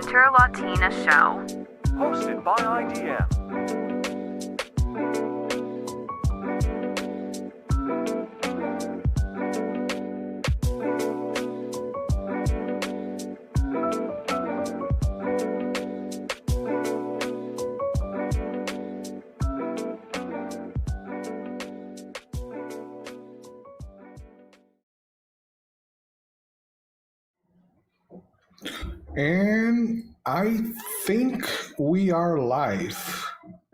WLS Hosted by IDM. And I think we are live.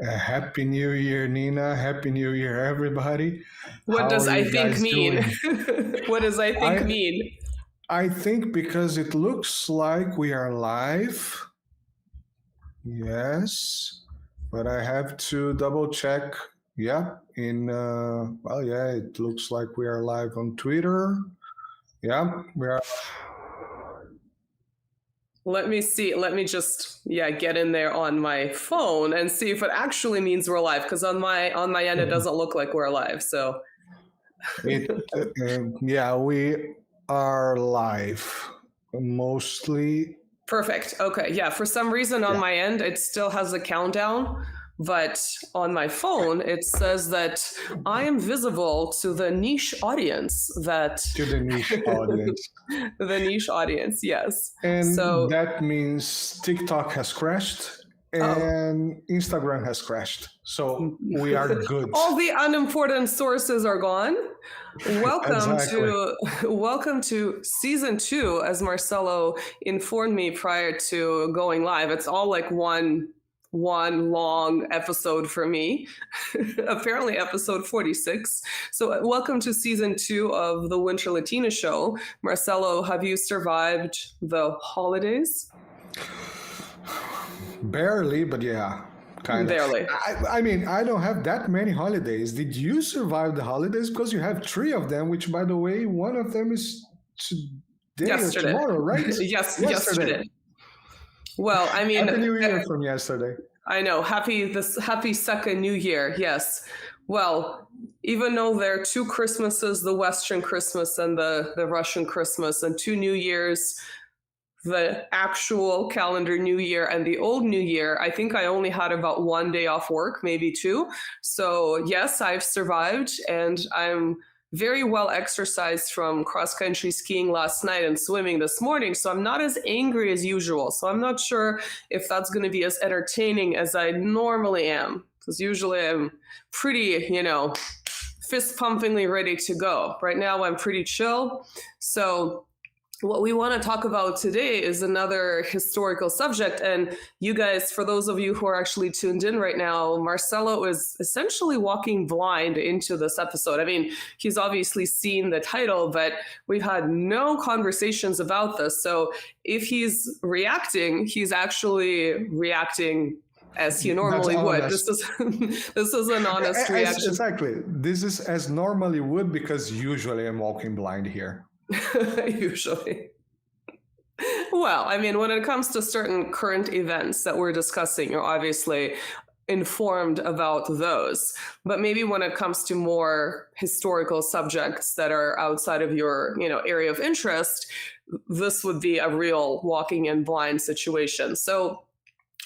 Happy New Year, Nina. Happy New Year, everybody. What does I think mean? What does I think mean? I think because it looks like we are live. Yes, but I have to double check. Yeah, it looks like we are live on Twitter. Yeah, we are. Let me see. Let me just get in there on my phone and see if it actually means we're live. Because on my end, it doesn't look like we're live. So, we are live mostly. Perfect. Okay. Yeah. For some reason on my end, it still has a countdown. But on my phone, it says that I am visible to the niche audience To the niche audience. The niche audience, yes. And so that means TikTok has crashed and Instagram has crashed. So we are good. All the unimportant sources are gone. Welcome to season 2, as Marcelo informed me prior to going live. It's all like one long episode for me, apparently episode 46. So welcome to season 2 of the WinterLatinaShow. Marcelo, have you survived the holidays? Barely, but yeah, kind of. Barely. I mean, I don't have that many holidays. Did you survive the holidays? Because you have 3 of them, which, by the way, one of them is today or tomorrow, right? Yes, yesterday. Well, I mean, Happy New Year from yesterday. I know. Happy second New Year. Yes. Well, even though there are 2 Christmases, the Western Christmas and the Russian Christmas, and 2 New Years, the actual calendar New Year and the old New Year, I think I only had about 1 day off work, maybe 2. So yes, I've survived, and I'm very well exercised from cross-country skiing last night and swimming this morning, so I'm not as angry as usual. So I'm not sure if that's going to be as entertaining as I normally am, because usually I'm pretty, fist-pumpingly ready to go. Right now I'm pretty chill. So what we want to talk about today is another historical subject. And you guys, for those of you who are actually tuned in right now, Marcelo is essentially walking blind into this episode. I mean, he's obviously seen the title, but we've had no conversations about this. So if he's reacting, he's actually reacting as he normally would. This is an honest reaction. Exactly. This is as normally would, because usually I'm walking blind here. Usually. Well, I mean, when it comes to certain current events that we're discussing, you're obviously informed about those. But maybe when it comes to more historical subjects that are outside of your, area of interest, this would be a real walking in blind situation. So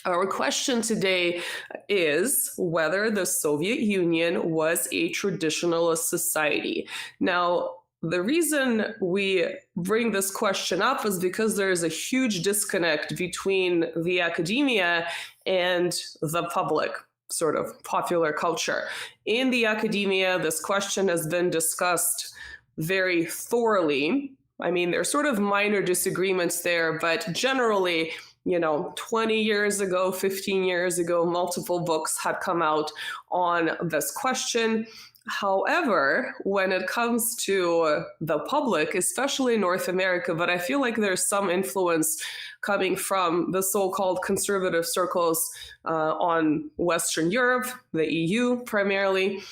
our question today is whether the Soviet Union was a traditionalist society. Now, the reason we bring this question up is because there is a huge disconnect between the academia and the public, sort of popular culture. In the academia, this question has been discussed very thoroughly. I mean, there's sort of minor disagreements there, but generally, 20 years ago, 15 years ago, multiple books had come out on this question. However, when it comes to the public, especially North America, but I feel like there's some influence coming from the so-called conservative circles on Western Europe, the EU primarily,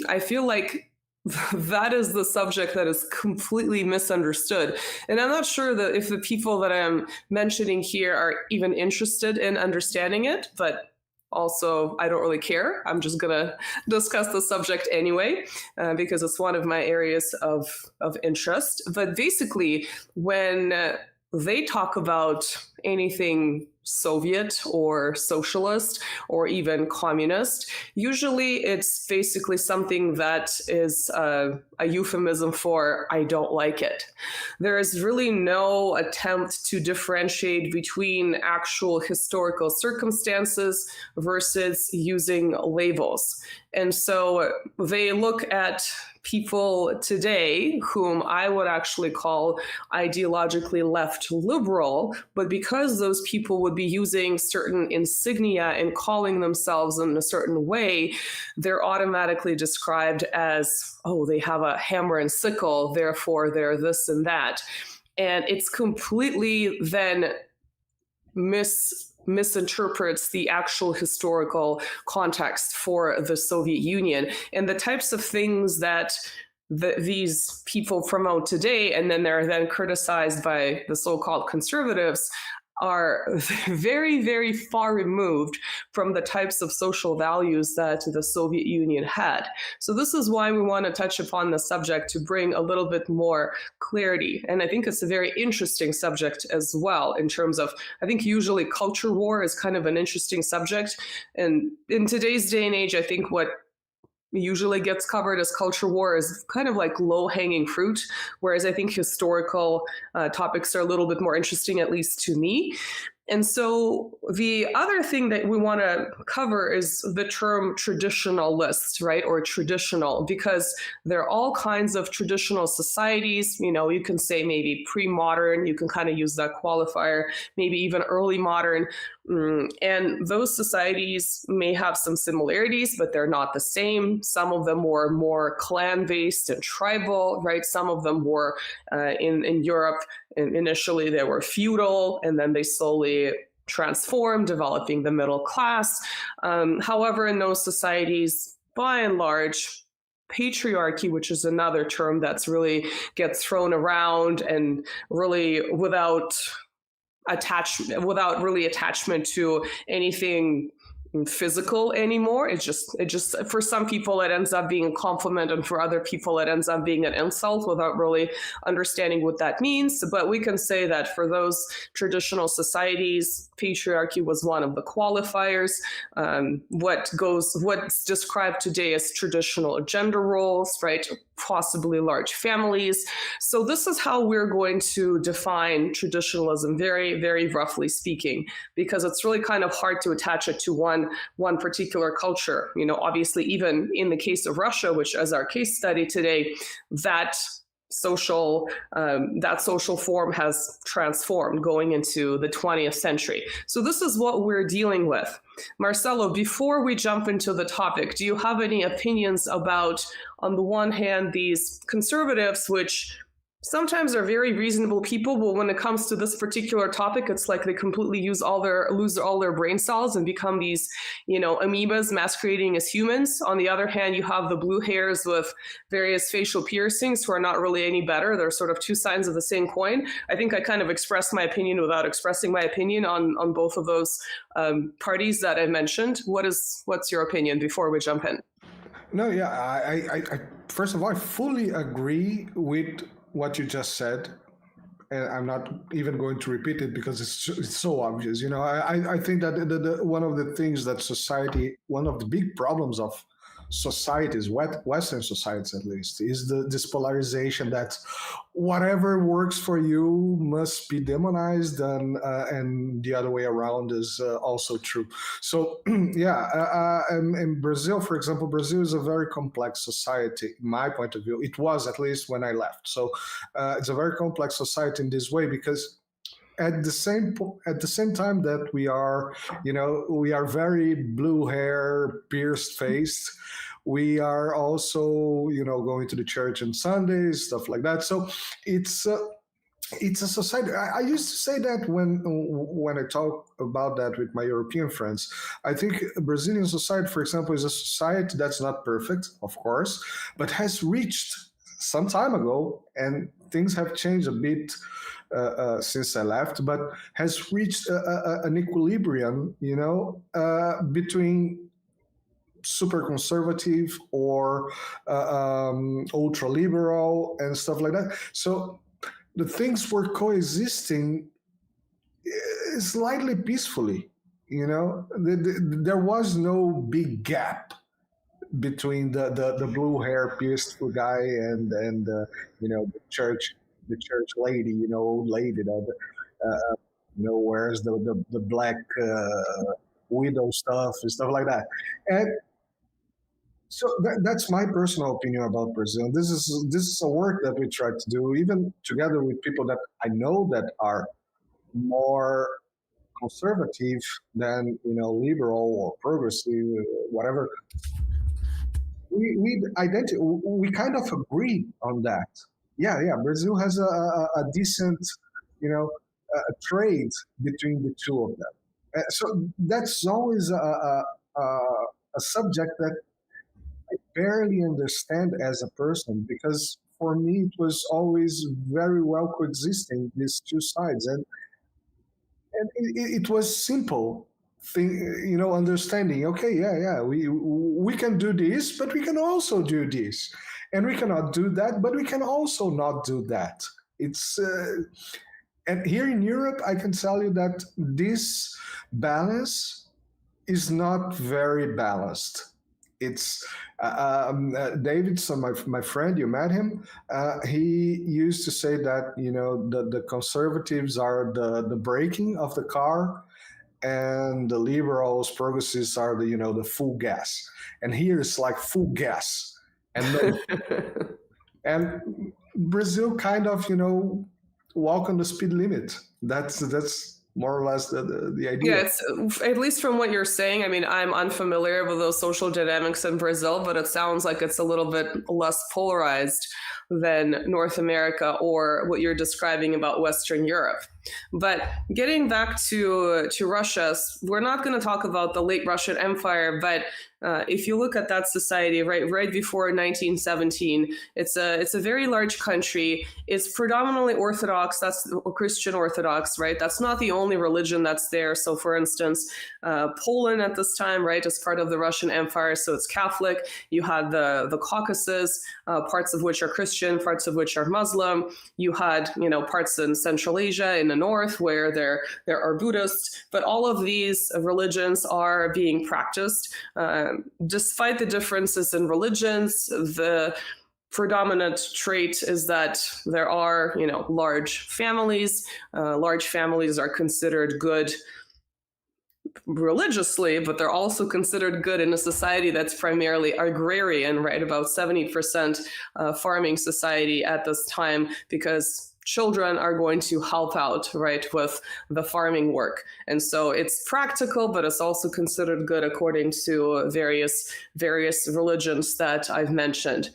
I feel like that is the subject that is completely misunderstood. And I'm not sure that if the people that I'm mentioning here are even interested in understanding it, but also, I don't really care. I'm just going to discuss the subject anyway, because it's one of my areas of interest. But basically, when they talk about anything Soviet or socialist or even communist, usually it's basically something that is a euphemism for I don't like it. There is really no attempt to differentiate between actual historical circumstances versus using labels. And so they look at people today whom I would actually call ideologically left liberal, but because those people would be using certain insignia and calling themselves in a certain way, they're automatically described as, oh, they have a hammer and sickle, therefore they're this and that. And it's completely then misinterprets the actual historical context for the Soviet Union and the types of things that these people promote today, and then they're then criticized by the so-called conservatives, are very, very far removed from the types of social values that the Soviet Union had. So this is why we want to touch upon the subject, to bring a little bit more clarity. And I think it's a very interesting subject as well, in terms of, I think usually culture war is kind of an interesting subject. And in today's day and age, I think what usually gets covered as culture war is kind of like low-hanging fruit, whereas I think historical topics are a little bit more interesting, at least to me. And so the other thing that we want to cover is the term traditionalist, right? Or traditional, because there are all kinds of traditional societies. You know, you can say maybe pre-modern, you can kind of use that qualifier, maybe even early modern. And those societies may have some similarities, but they're not the same. Some of them were more clan-based and tribal, right? Some of them were in Europe. Initially, they were feudal, and then they slowly transformed, developing the middle class. However, in those societies, by and large, patriarchy, which is another term that's really gets thrown around and really without really attachment to anything physical anymore. It just for some people it ends up being a compliment, and for other people it ends up being an insult without really understanding what that means. But we can say that for those traditional societies, patriarchy was one of the qualifiers. What's described today as traditional gender roles, right? Possibly large families. So this is how we're going to define traditionalism, very, very roughly speaking, because it's really kind of hard to attach it to one particular culture. You know, obviously, even in the case of Russia, which is our case study today, that social form has transformed going into the 20th century. So this is what we're dealing with. Marcelo, before we jump into the topic, do you have any opinions about, on the one hand, these conservatives, which sometimes are very reasonable people, but when it comes to this particular topic, it's like they completely lose all their brain cells and become these, you know, amoebas masquerading as humans. On the other hand, you have the blue hairs with various facial piercings who are not really any better. They're sort of two sides of the same coin. I think I kind of expressed my opinion without expressing my opinion on both of those parties that I mentioned. What's your opinion before we jump in? No, yeah, I first of all, I fully agree with what you just said, and I'm not even going to repeat it because it's so obvious. You know, I think that one of the things that one of the big problems of societies, Western societies at least, is this polarization that whatever works for you must be demonized, and the other way around is also true. So yeah, in Brazil, for example, Brazil is a very complex society, in my point of view. It was, at least when I left. So it's a very complex society in this way, because at the same time that we are very blue hair, pierced faced, we are also, going to the church on Sundays, stuff like that. So it's a society. I used to say that when I talk about that with my European friends. I think Brazilian society, for example, is a society that's not perfect, of course, but has reached some time ago, and things have changed a bit since I left, but has reached an equilibrium, between super conservative or ultra liberal and stuff like that. So the things were coexisting slightly peacefully. There was no big gap between the blue hair peaceful guy and the church lady, old lady that wears the black widow stuff and stuff like that. And so that's my personal opinion about Brazil. This is a work that we try to do, even together with people that I know that are more conservative than liberal or progressive, whatever. We kind of agree on that. Yeah. Brazil has a decent, trade between the two of them. So that's always a subject that I barely understand as a person, because for me it was always very well coexisting, these two sides, and it was simple thing, understanding. Okay, yeah, we can do this, but we can also do this, and we cannot do that, but we can also not do that. It's and here in Europe, I can tell you that this balance is not very balanced. It's Davidson, my friend, you met him. He used to say that the conservatives are the braking of the car, and the liberals, progressives are the full gas. And here it's like full gas, and and Brazil kind of walk on the speed limit. That's more or less the idea. Yeah, it's, at least from what you're saying, I mean, I'm unfamiliar with those social dynamics in Brazil, but it sounds like it's a little bit less polarized than North America or what you're describing about Western Europe. But getting back to Russia, we're not going to talk about the late Russian Empire, but if you look at that society right before 1917, it's a very large country. It's predominantly Orthodox. That's Christian Orthodox, right? That's not the only religion that's there. So, for instance, Poland at this time, right, is part of the Russian Empire, so it's Catholic. You had the Caucasus, parts of which are Christian, parts of which are Muslim. You had parts in Central Asia in the north where there are Buddhists, but all of these religions are being practiced. Despite the differences in religions, the predominant trait is that there are, large families. Large families are considered good religiously, but they're also considered good in a society that's primarily agrarian, right? About 70% farming society at this time, because children are going to help out, right, with the farming work. And so it's practical, but it's also considered good according to various religions that I've mentioned.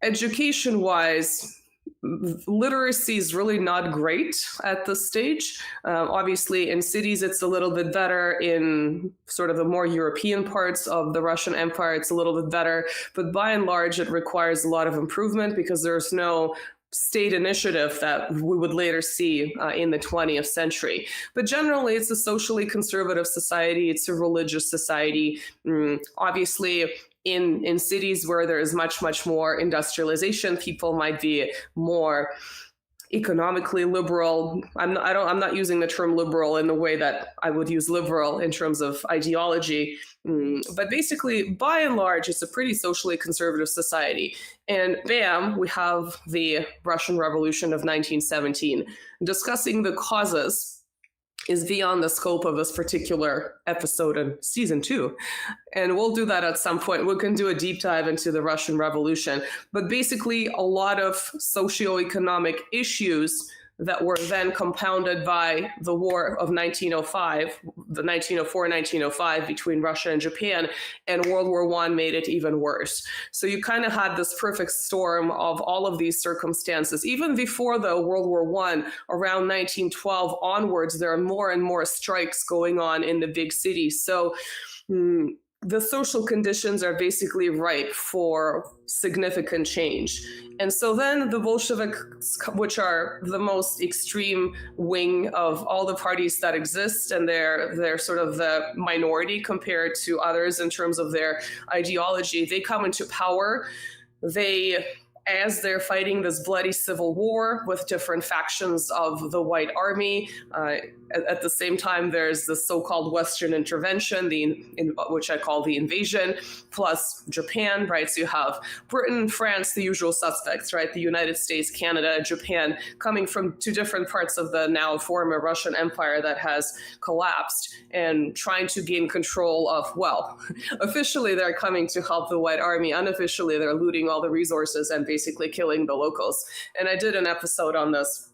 Education-wise, literacy is really not great at this stage. Obviously, in cities, it's a little bit better. In sort of the more European parts of the Russian Empire, it's a little bit better. But by and large, it requires a lot of improvement because there's no state initiative that we would later see in the 20th century. But generally, it's a socially conservative society. It's a religious society. Obviously, in cities where there is much more industrialization, people might be more economically liberal. I'm not using the term liberal in the way that I would use liberal in terms of ideology. But basically, by and large, it's a pretty socially conservative society. And bam, we have the Russian Revolution of 1917. Discussing the causes is beyond the scope of this particular episode in season 2. And we'll do that at some point. We can do a deep dive into the Russian Revolution. But basically, a lot of socioeconomic issues that were then compounded by the war of 1905, the 1904-1905 between Russia and Japan, and World War I made it even worse. So you kind of had this perfect storm of all of these circumstances. Even before the World War I, around 1912 onwards, there are more and more strikes going on in the big cities. So the social conditions are basically ripe for significant change. And so then the Bolsheviks, which are the most extreme wing of all the parties that exist, and they're sort of the minority compared to others in terms of their ideology, they come into power. They as they're fighting this bloody civil war with different factions of the White Army. At the same time, there's the so-called Western intervention, which I call the invasion, plus Japan, right? So you have Britain, France, the usual suspects, right? The United States, Canada, Japan, coming from two different parts of the now former Russian Empire that has collapsed and trying to gain control of, well, officially they're coming to help the White Army. Unofficially, they're looting all the resources and basically killing the locals. And I did an episode on this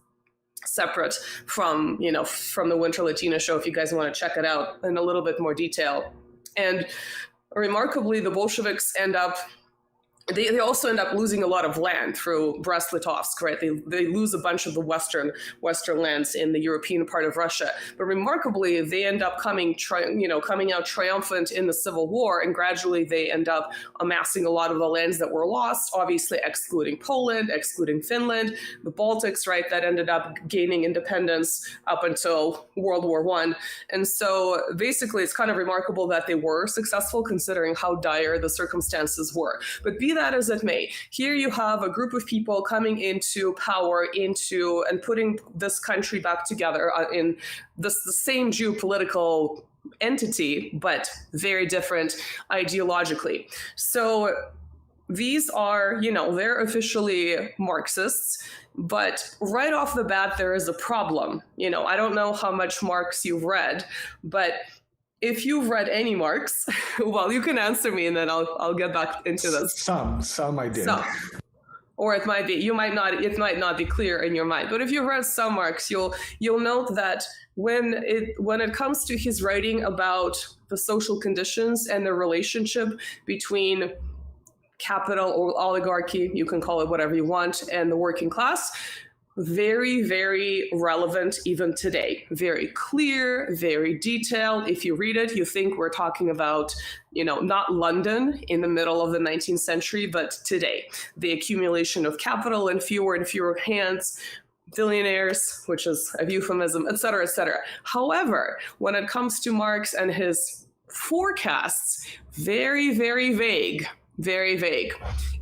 separate from the Winter Latina show, if you guys want to check it out in a little bit more detail. And remarkably, the Bolsheviks they also end up losing a lot of land through Brest-Litovsk, right? They lose a bunch of the western lands in the European part of Russia. But remarkably, they end up coming out triumphant in the Civil War, and gradually they end up amassing a lot of the lands that were lost, obviously excluding Poland, excluding Finland, the Baltics, right? That ended up gaining independence up until World War I. And so basically, it's kind of remarkable that they were successful considering how dire the circumstances were. But be that as it may, here you have a group of people coming into power and putting this country back together in the same geopolitical entity, but very different ideologically. So these are, they're officially Marxists, but right off the bat, there is a problem. I don't know how much Marx you've read, but if you've read any Marx, well, you can answer me and then I'll get back into this. Some I did. Some. Or it might be, it might not be clear in your mind. But if you've read some Marx, you'll note that when it comes to his writing about the social conditions and the relationship between capital or oligarchy, you can call it whatever you want, and the working class, very, very relevant even today. Very clear, very detailed. If you read it, you think we're talking about, not London in the middle of the 19th century, but today. The accumulation of capital in fewer and fewer hands, billionaires, which is a euphemism, et cetera, et cetera. However, when it comes to Marx and his forecasts, very, very vague, very vague.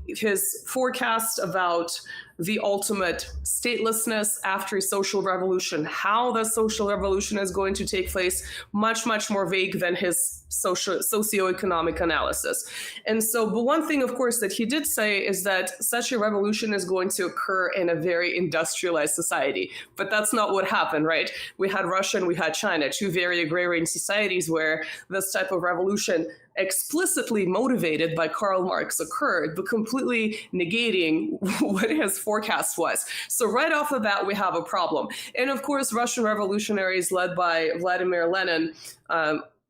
His forecast about the ultimate statelessness after a social revolution, how the social revolution is going to take place, much, much more vague than his socioeconomic analysis. And so, but one thing, of course, that he did say is that such a revolution is going to occur in a very industrialized society. But that's not what happened, right? We had Russia and we had China, two very agrarian societies where this type of revolution explicitly motivated by Karl Marx occurred, but completely negating what his forecast was. So right off the bat, we have a problem. And of course, Russian revolutionaries led by Vladimir Lenin,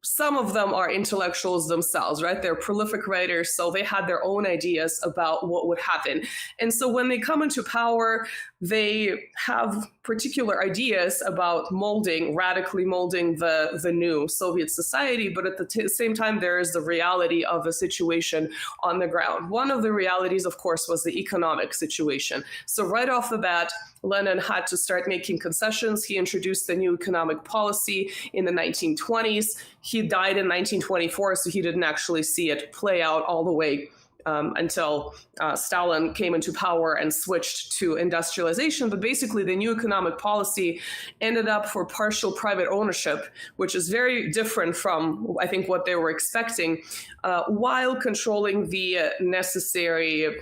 some of them are intellectuals themselves, right? They're prolific writers, so they had their own ideas about what would happen. And so when they come into power, they have particular ideas about radically molding the new Soviet society, but at the same time, there is the reality of a situation on the ground. One of the realities, of course, was the economic situation. So right off the bat, Lenin had to start making concessions. He introduced the new economic policy in the 1920s. He died in 1924, so he didn't actually see it play out all the way until Stalin came into power and switched to industrialization. But basically, the new economic policy ended up for partial private ownership, which is very different from, I think, what they were expecting, while controlling the necessary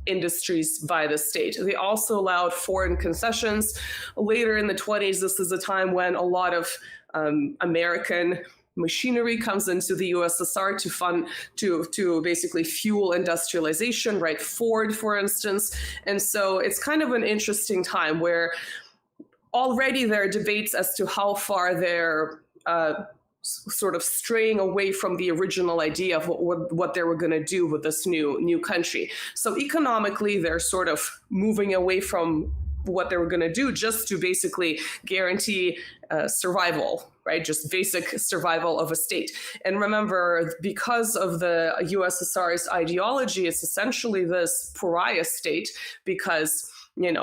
industries by the state. They also allowed foreign concessions. Later in the 20s, this is a time when a lot of American machinery comes into the USSR to basically fuel industrialization, right? Ford, for instance. And so it's kind of an interesting time where already there are debates as to how far they're sort of straying away from the original idea of what they were going to do with this new country. So economically, they're sort of moving away from what they were going to do just to basically guarantee survival, right? Just basic survival of a state. And remember, because of the USSR's ideology, it's essentially this pariah state because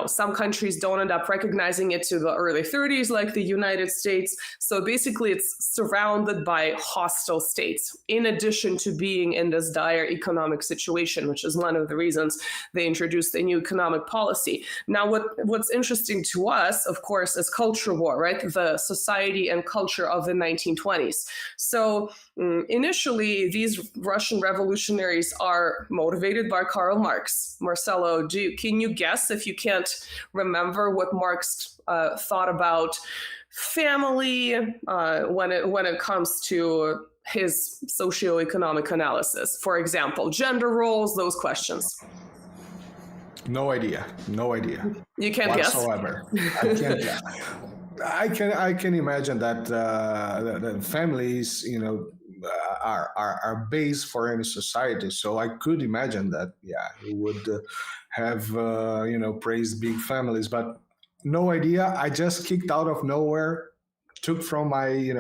some countries don't end up recognizing it to the early 30s, like the United States. So basically, it's surrounded by hostile states, in addition to being in this dire economic situation, which is one of the reasons they introduced a new economic policy. Now, what's interesting to us, of course, is culture war, right? The society and culture of the 1920s. So initially, these Russian revolutionaries are motivated by Karl Marx. Marcelo, can you guess, if you can't remember, what Marx thought about family when it comes to his socioeconomic analysis? For example, gender roles, those questions. No idea. You can't whatsoever. guess? I can't. I can imagine that the families, are base for any society. So I could imagine that, he would have, praised big families, but no idea. I just kicked out of nowhere, took from my,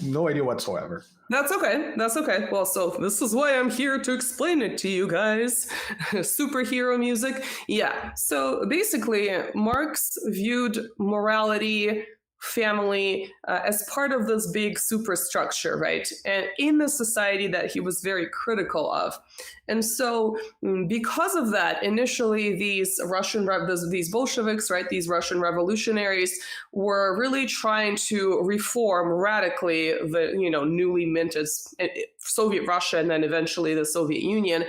no idea whatsoever. That's okay. Well, so this is why I'm here to explain it to you guys. Superhero music. Yeah. So basically, Marx viewed morality, family as part of this big superstructure, right? And in the society that he was very critical of. And so because of that, initially these Bolsheviks, right, these Russian revolutionaries were really trying to reform radically the, newly minted Soviet Russia and then eventually the Soviet Union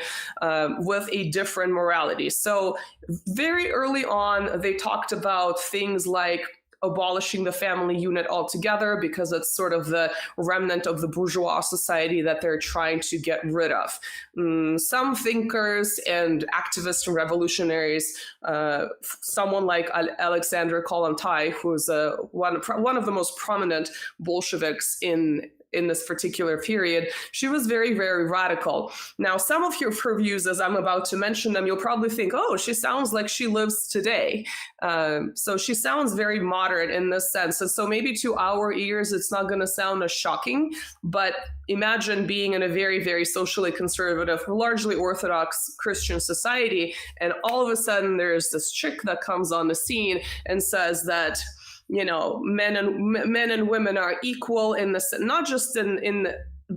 with a different morality. So very early on, they talked about things like abolishing the family unit altogether, because it's sort of the remnant of the bourgeois society that they're trying to get rid of. Some thinkers and activists and revolutionaries, someone like Alexander Kollontai, who's one of the most prominent Bolsheviks in this particular period, she was very, very radical. Now, some of her views, as I'm about to mention them, you'll probably think, oh, she sounds like she lives today. So she sounds very moderate in this sense. And so maybe to our ears, it's not going to sound as shocking, but imagine being in a very, very socially conservative, largely Orthodox Christian society, and all of a sudden there's this chick that comes on the scene and says that men and women are equal in the, not just in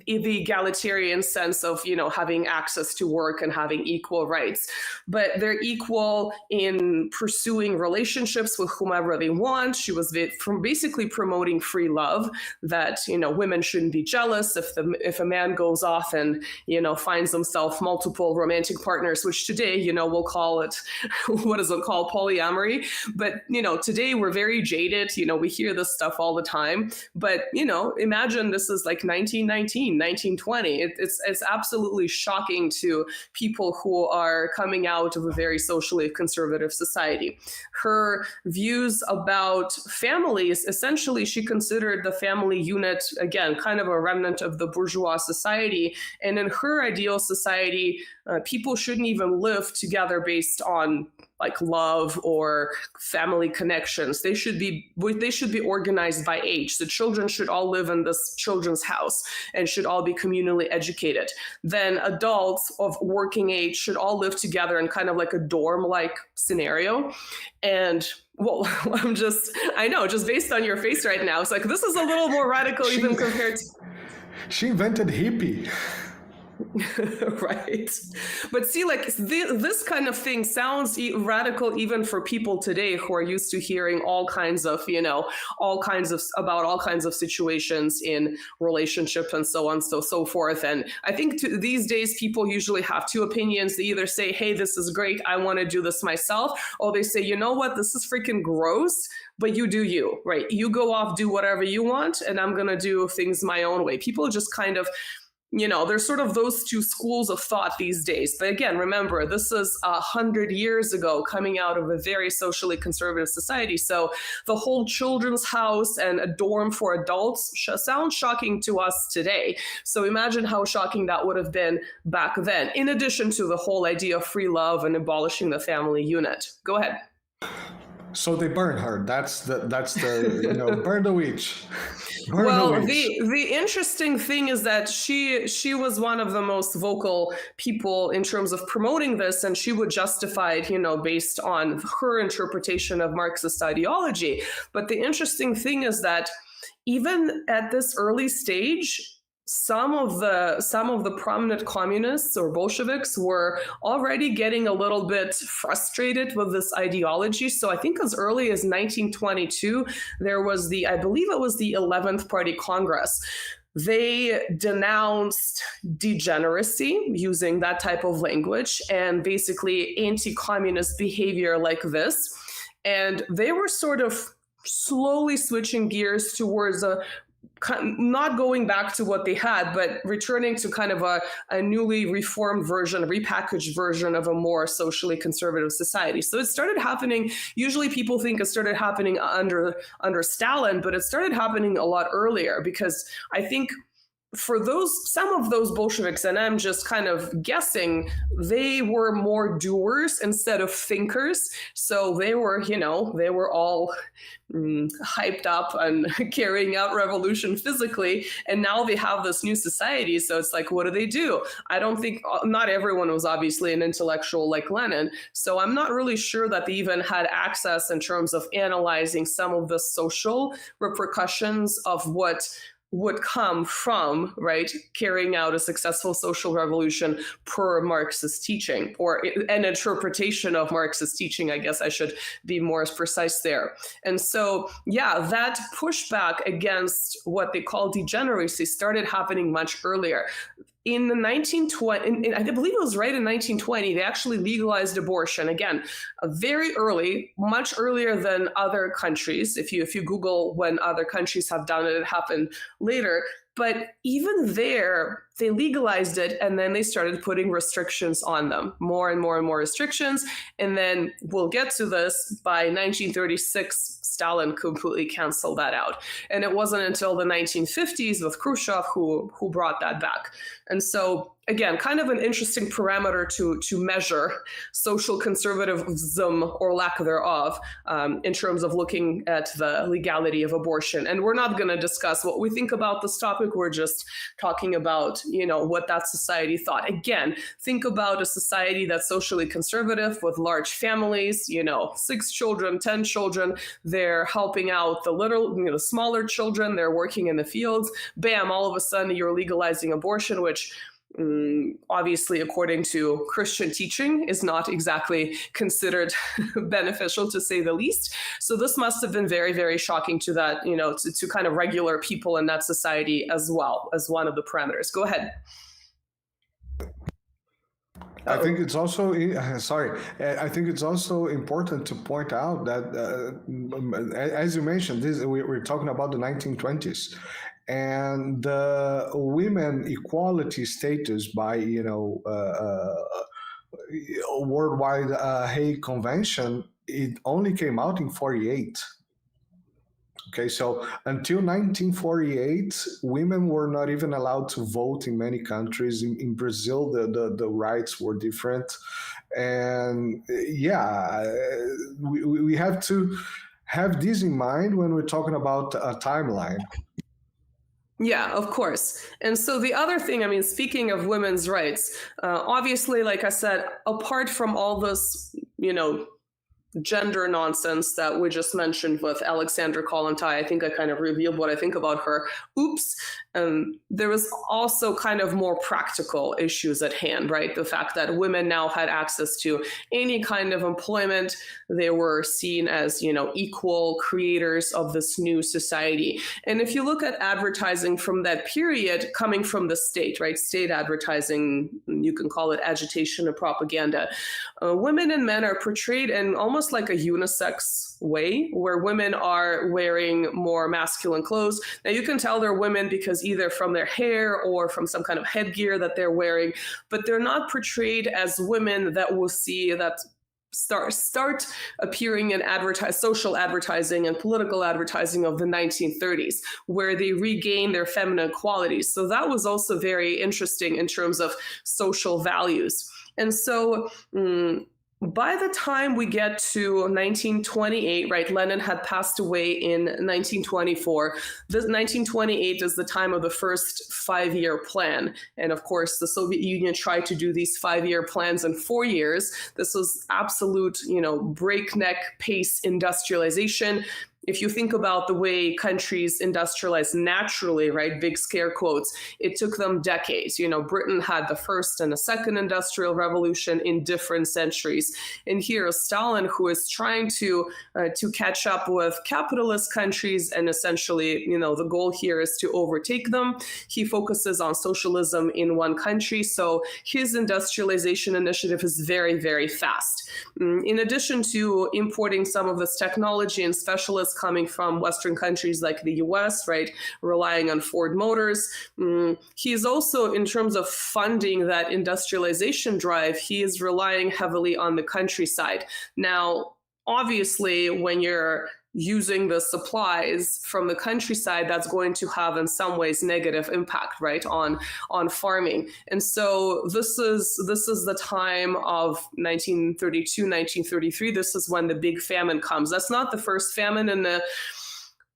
the egalitarian sense of, having access to work and having equal rights, but they're equal in pursuing relationships with whomever they want. She was from basically promoting free love, that, women shouldn't be jealous if a man goes off and, finds himself multiple romantic partners, which today, we'll call it, what is it called? Polyamory. But, today we're very jaded, we hear this stuff all the time, but, imagine this is like 1920. It's absolutely shocking to people who are coming out of a very socially conservative society. Her views about families, essentially, she considered the family unit, again, kind of a remnant of the bourgeois society. And in her ideal society, people shouldn't even live together based on like love or family connections. They should be organized by age. The children should all live in this children's house and should all be communally educated. Then adults of working age should all live together in kind of like a dorm-like scenario. And well, just based on your face right now, it's like, this is a little more radical even compared to... She invented hippie. Right. But see, like this kind of thing sounds radical even for people today who are used to hearing all kinds of situations in relationship and so on, so forth. And I think these days people usually have two opinions. They either say, hey, this is great, I want to do this myself. Or they say, you know what, this is freaking gross, but you do you, right? You go off, do whatever you want, and I'm going to do things my own way. People just kind of, there's sort of those two schools of thought these days. But again, remember, this is 100 years ago, coming out of a very socially conservative society. So the whole children's house and a dorm for adults sounds shocking to us today. So imagine how shocking that would have been back then, in addition to the whole idea of free love and abolishing the family unit. Go ahead. So they burn her. That's the burn the witch. Burn Well, the witch. the interesting thing is that she was one of the most vocal people in terms of promoting this, and she would justify it, based on her interpretation of Marxist ideology. But the interesting thing is that even at this early stage, some of the prominent communists or Bolsheviks were already getting a little bit frustrated with this ideology. So I think as early as 1922, there was I believe it was the 11th Party Congress. They denounced degeneracy using that type of language and basically anti-communist behavior like this. And they were sort of slowly switching gears towards not going back to what they had, but returning to kind of a newly reformed version, a repackaged version of a more socially conservative society. So it started happening, usually people think it started happening under Stalin, but it started happening a lot earlier, because I think for some of those Bolsheviks, and I'm just kind of guessing, they were more doers instead of thinkers. So they were all hyped up and carrying out revolution physically. And now they have this new society. So it's like, what do? I don't think, not everyone was obviously an intellectual like Lenin. So I'm not really sure that they even had access in terms of analyzing some of the social repercussions of what would come from, carrying out a successful social revolution per Marxist teaching, or an interpretation of Marxist teaching, I guess I should be more precise there. And so, that pushback against what they call degeneracy started happening much earlier. In the 1920, I believe it was right in 1920, they actually legalized abortion. Again, very early, much earlier than other countries. If you Google when other countries have done it, it happened later. But even there, they legalized it, and then they started putting restrictions on them, more and more and more restrictions. And then we'll get to this, by 1936, Stalin completely canceled that out. And it wasn't until the 1950s with Khrushchev who brought that back. And so, again, kind of an interesting parameter to measure social conservatism or lack thereof in terms of looking at the legality of abortion. And we're not going to discuss what we think about this topic. We're just talking about, what that society thought. Again, think about a society that's socially conservative with large families, 6 children, 10 children. They're helping out the smaller children. They're working in the fields. Bam, all of a sudden you're legalizing abortion, which obviously, according to Christian teaching, is not exactly considered beneficial, to say the least. So this must have been very, very shocking to that, to kind of regular people in that society as well, as one of the parameters. Go ahead. I think it's also I think it's also important to point out that, as you mentioned, we're talking about the 1920s. And the women equality status by worldwide Hague Convention, it only came out in 1948. Okay, so until 1948, women were not even allowed to vote in many countries. In Brazil, the rights were different, and we have to have this in mind when we're talking about a timeline. Yeah, of course. And so the other thing, speaking of women's rights, obviously, like I said, apart from all this, gender nonsense that we just mentioned with Alexandra Kollontai, I think I kind of revealed what I think about her. Oops. There was also kind of more practical issues at hand, right? The fact that women now had access to any kind of employment. They were seen as, equal creators of this new society. And if you look at advertising from that period coming from the state, right? State advertising, you can call it agitation or propaganda. Women and men are portrayed in almost like a unisex way, where women are wearing more masculine clothes. Now you can tell they're women because either from their hair or from some kind of headgear that they're wearing, but they're not portrayed as women that we'll see that start appearing in social advertising and political advertising of the 1930s, where they regain their feminine qualities. So that was also very interesting in terms of social values. And so by the time we get to 1928, right, Lenin had passed away in 1924. This 1928 is the time of the first 5-year plan. And of course, the Soviet Union tried to do these 5-year plans in 4 years. This was absolute, breakneck pace industrialization. If you think about the way countries industrialize naturally, right, big scare quotes, it took them decades. Britain had the first and the second industrial revolution in different centuries. And here is Stalin, who is trying to catch up with capitalist countries. And essentially, the goal here is to overtake them. He focuses on socialism in one country. So his industrialization initiative is very, very fast. In addition to importing some of this technology and specialists coming from Western countries like the US, right, relying on Ford Motors. He's also, in terms of funding that industrialization drive, he is relying heavily on the countryside. Now, obviously, when you're using the supplies from the countryside, that's going to have in some ways negative impact, right, on farming. And so this is the time of 1932, 1933. This is when the big famine comes. That's not the first famine in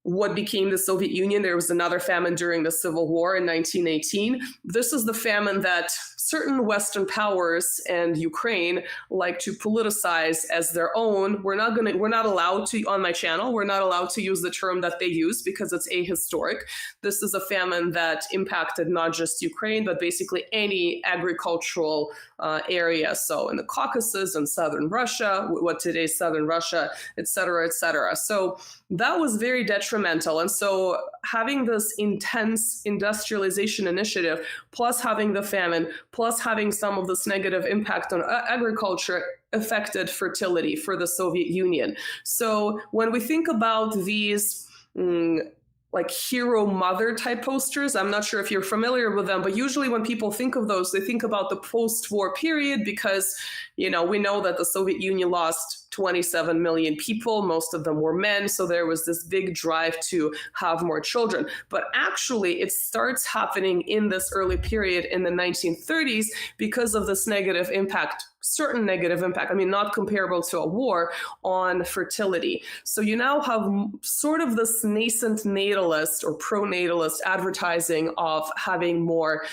what became the Soviet Union. There was another famine during the Civil War in 1918. This is the famine that certain Western powers and Ukraine like to politicize as their own. We're not allowed to, on my channel, we're not allowed to use the term that they use because it's ahistoric. This is a famine that impacted not just Ukraine, but basically any agricultural area. So in the Caucasus and southern Russia, what today's southern Russia, et cetera, et cetera. So that was very detrimental. And so having this intense industrialization initiative, plus having the famine, plus having some of this negative impact on agriculture, affected fertility for the Soviet Union. So when we think about these like hero mother type posters, I'm not sure if you're familiar with them, but usually when people think of those, they think about the post-war period because, we know that the Soviet Union lost 27 million people. Most of them were men. So there was this big drive to have more children. But actually, it starts happening in this early period in the 1930s because of this negative impact, certain negative impact, not comparable to a war, on fertility. So you now have sort of this nascent natalist or pro-natalist advertising of having more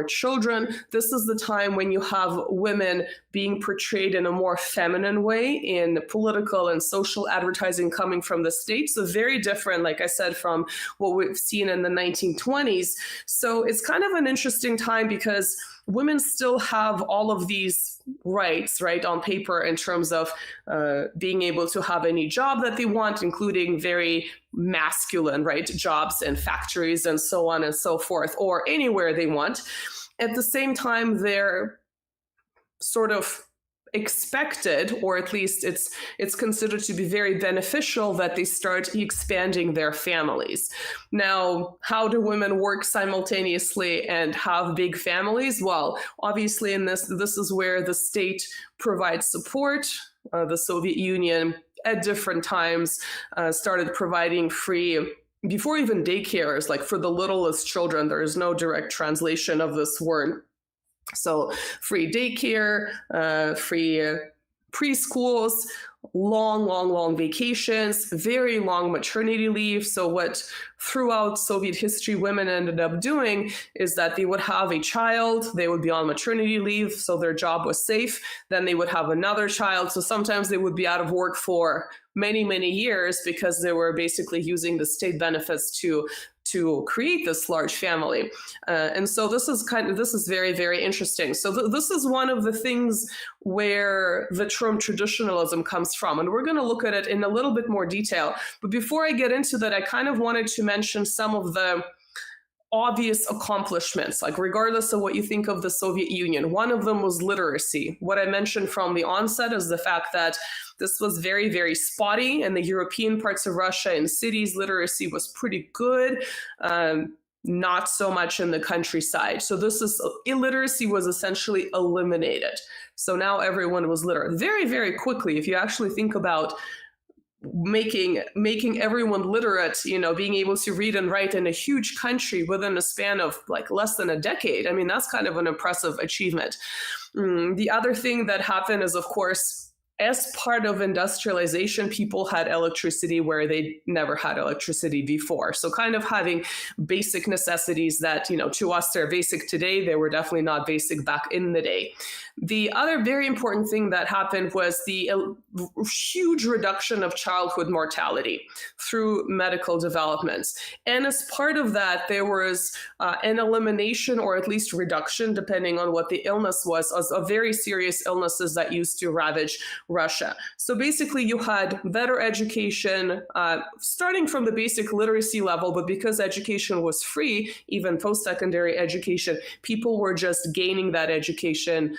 children. This is the time when you have women being portrayed in a more feminine way in political and social advertising coming from the States. So very different, like I said, from what we've seen in the 1920s. So it's kind of an interesting time because women still have all of these rights, right, on paper in terms of being able to have any job that they want, including very masculine, right, jobs in factories and so on and so forth, or anywhere they want. At the same time, they're sort of expected, or at least it's considered to be very beneficial that they start expanding their families. Now, how do women work simultaneously and have big families? Well, obviously in this is where the state provides support. The Soviet Union at different times started providing free, before even daycares, like for the littlest children. There is no direct translation of this word. So free daycare, free preschools, long vacations, very long maternity leave. So what throughout Soviet history women ended up doing is that they would have a child, they would be on maternity leave, so their job was safe. Then they would have another child. So sometimes they would be out of work for many years because they were basically using the state benefits to create this large family. And so this is very, very interesting. So this is one of the things where the term traditionalism comes from. And we're going to look at it in a little bit more detail. But before I get into that, I kind of wanted to mention some of the obvious accomplishments, like regardless of what you think of the Soviet Union. One of them was literacy. What I mentioned from the onset is the fact that this was very, very spotty. In the European parts of Russia, in cities, literacy was pretty good, not so much in the countryside. So illiteracy was essentially eliminated. So now everyone was literate very, very quickly. If you actually think about making everyone literate, being able to read and write in a huge country within a span of like less than a decade. I mean, that's kind of an impressive achievement. The other thing that happened is, of course, as part of industrialization, people had electricity where they never had electricity before. So kind of having basic necessities that, to us, they're basic today. They were definitely not basic back in the day. The other very important thing that happened was the huge reduction of childhood mortality through medical developments. And as part of that, there was an elimination or at least reduction, depending on what the illness was, of very serious illnesses that used to ravage Russia. So basically you had better education, starting from the basic literacy level, but because education was free, even post-secondary education, people were just gaining that education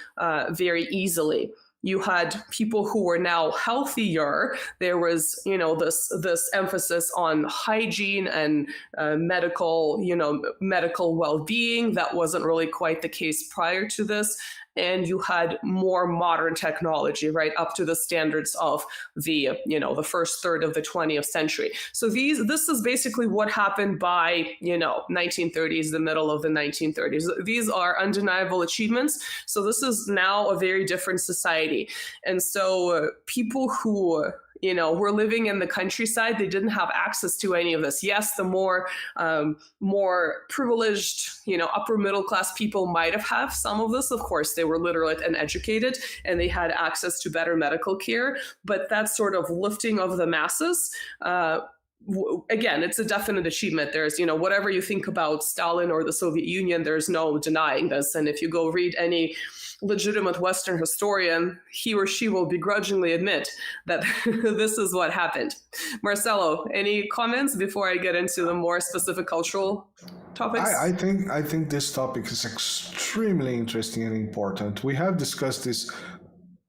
very easily. You had people who were now healthier. There was, this emphasis on hygiene and medical well-being. That wasn't really quite the case prior to this. And you had more modern technology, right, up to the standards of the first third of the 20th century. So this is basically what happened by, 1930s, the middle of the 1930s. These are undeniable achievements. So this is now a very different society. And so people who were living in the countryside, they didn't have access to any of this. Yes, the more privileged, upper middle class people might have some of this. Of course, they were literate and educated, and they had access to better medical care. But that sort of lifting of the masses, again, it's a definite achievement. There's, whatever you think about Stalin or the Soviet Union, there's no denying this. And if you go read any legitimate Western historian, he or she will begrudgingly admit that this is what happened. Marcelo, any comments before I get into the more specific cultural topics? I think this topic is extremely interesting and important. We have discussed this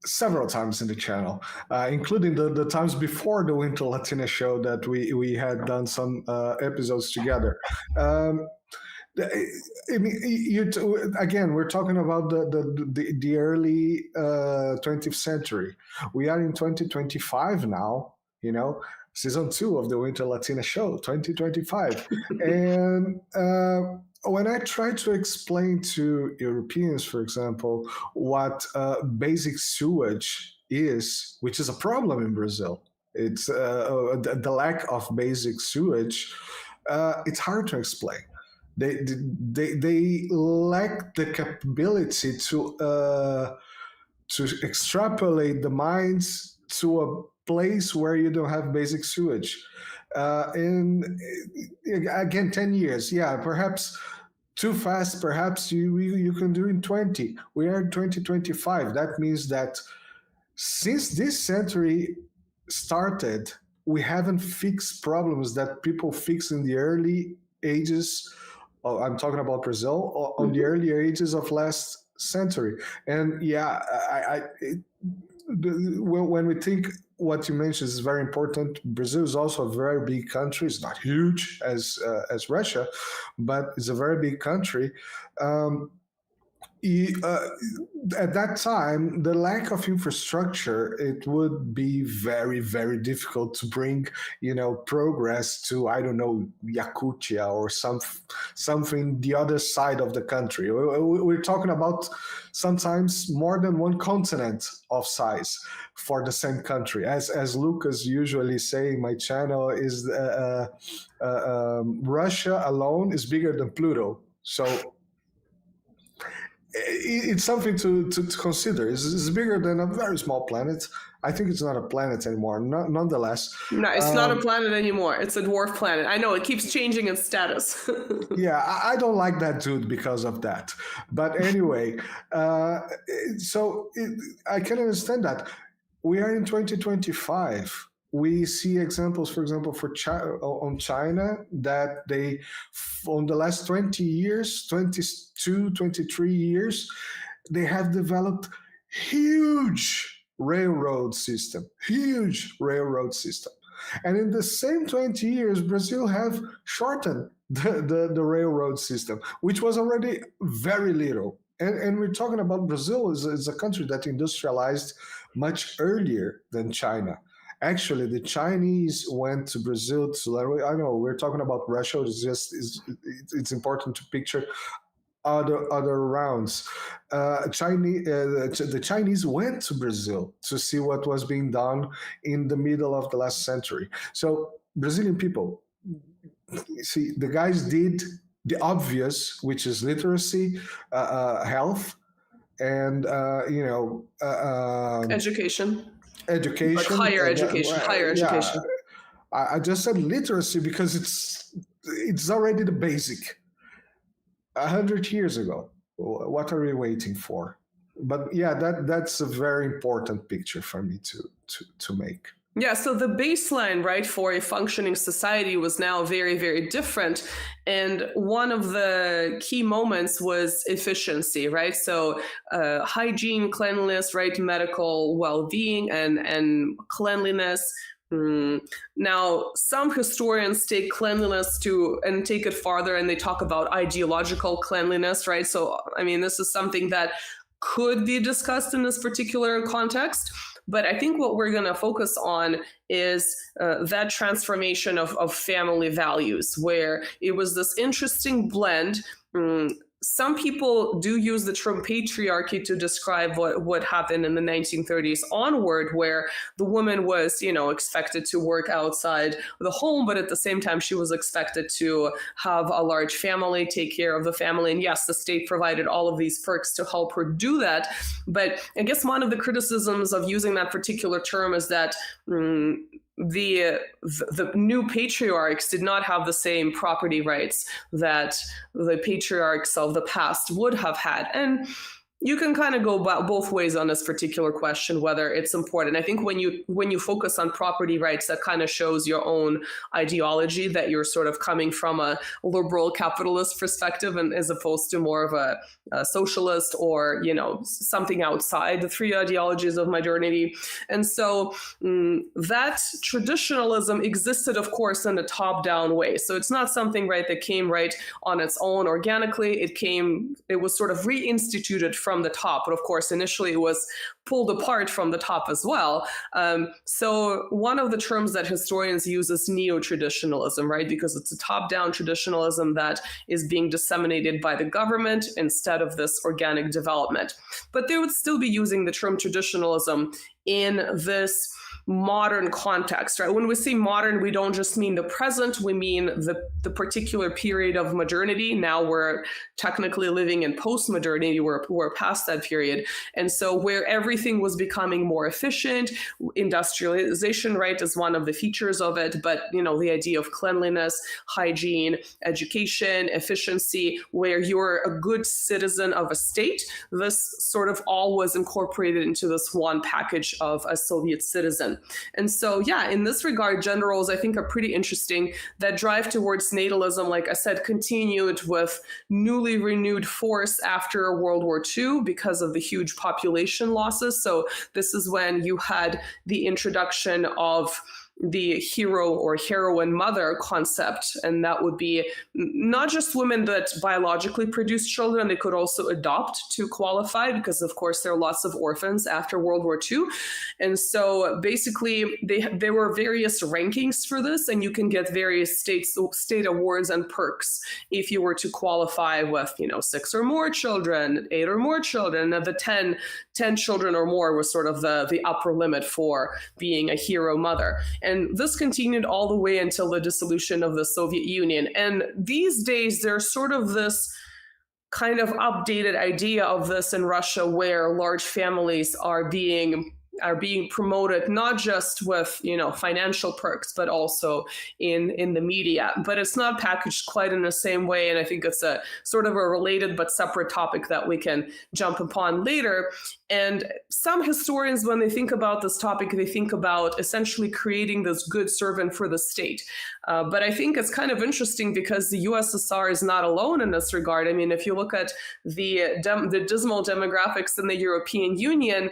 several times in the channel, including the times before the WinterLatinaShow that we had done some episodes together. Again, we're talking about the early 20th century. We are in 2025 now, season 2 of the WinterLatinaShow, 2025. And when I try to explain to Europeans, for example, what basic sewage is, which is a problem in Brazil, it's the lack of basic sewage, it's hard to explain. They lack the capability to extrapolate the minds to a place where you don't have basic sewage. And again, 10 years, perhaps too fast. Perhaps you can do in 20. We are in 2025. That means that since this century started, we haven't fixed problems that people fixed in the early ages. I'm talking about Brazil on the earlier ages of last century. And when we think what you mentioned is very important, Brazil is also a very big country. It's not huge as Russia, but it's a very big country. At that time, the lack of infrastructure, it would be very, very difficult to bring, progress to, I don't know, Yakutia or something the other side of the country. We're talking about sometimes more than one continent of size for the same country. As Lucas usually say in my channel, is Russia alone is bigger than Pluto. So it's something to consider. It's bigger than a very small planet. I think it's not a planet anymore. Nonetheless. No, it's not a planet anymore. It's a dwarf planet. I know, it keeps changing its status. Yeah, I don't like that dude because of that. But anyway, so I can understand that. We are in 2025. We see examples, for example, on China, that they, on the last 20 years, 22, 23 years, they have developed huge railroad system. And in the same 20 years, Brazil have shortened the railroad system, which was already very little. And we're talking about Brazil is a country that industrialized much earlier than China. Actually, the Chinese went to Brazil to learn. I know we're talking about Russia. It's important to picture other rounds. The Chinese went to Brazil to see what was being done in the middle of the last century. So Brazilian people, see, the guys did the obvious, which is literacy, health, and education. Education, like higher education. I just said literacy because it's already the basic. 100 years ago, what are we waiting for? But yeah, that's a very important picture for me to make. Yeah, so the baseline, right, for a functioning society was now very, very different. And one of the key moments was efficiency, right? So hygiene, cleanliness, right, medical well-being and cleanliness. Now, some historians take cleanliness and take it farther, and they talk about ideological cleanliness, right? So, I mean, this is something that could be discussed in this particular context. But I think what we're going to focus on is that transformation of family values, where it was this interesting blend. Some people do use the term patriarchy to describe what happened in the 1930s onward, where the woman was, expected to work outside the home, but at the same time, she was expected to have a large family, take care of the family. And yes, the state provided all of these perks to help her do that. But I guess one of the criticisms of using that particular term is that the new patriarchs did not have the same property rights that the patriarchs of the past would have had. And you can kind of go both ways on this particular question, whether it's important. I think when you focus on property rights, that kind of shows your own ideology, that you're sort of coming from a liberal capitalist perspective, and as opposed to more of a socialist or, something outside the three ideologies of modernity. And so that traditionalism existed, of course, in a top-down way. So it's not something, right, that came right on its own organically. It was sort of reinstituted from the top, but of course initially it was pulled apart from the top as well. So one of the terms that historians use is neo-traditionalism, right? Because it's a top-down traditionalism that is being disseminated by the government instead of this organic development. But they would still be using the term traditionalism in this modern context, right? When we say modern, we don't just mean the present, we mean the particular period of modernity. Now we're technically living in post-modernity, we're past that period. And so where everything was becoming more efficient, industrialization, right, is one of the features of it, but, the idea of cleanliness, hygiene, education, efficiency, where you're a good citizen of a state, this sort of all was incorporated into this one package of a Soviet citizen. And so, yeah, in this regard, gender roles, I think, are pretty interesting. That drive towards natalism, like I said, continued with newly renewed force after World War II because of the huge population losses. So this is when you had the introduction of the hero or heroine mother concept. And that would be not just women that biologically produce children, they could also adopt to qualify, because of course there are lots of orphans after World War II. And so basically there were various rankings for this, and you can get various state awards and perks if you were to qualify with, 6 or more children, 8 or more children. And the 10 children or more was sort of the upper limit for being a hero mother. And this continued all the way until the dissolution of the Soviet Union. And these days, there's sort of this kind of updated idea of this in Russia, where large families are being promoted, not just with, financial perks, but also in the media. But it's not packaged quite in the same way. And I think it's a sort of a related but separate topic that we can jump upon later. And some historians, when they think about this topic, they think about essentially creating this good servant for the state. But I think it's kind of interesting because the USSR is not alone in this regard. I mean, if you look at the dismal demographics in the European Union,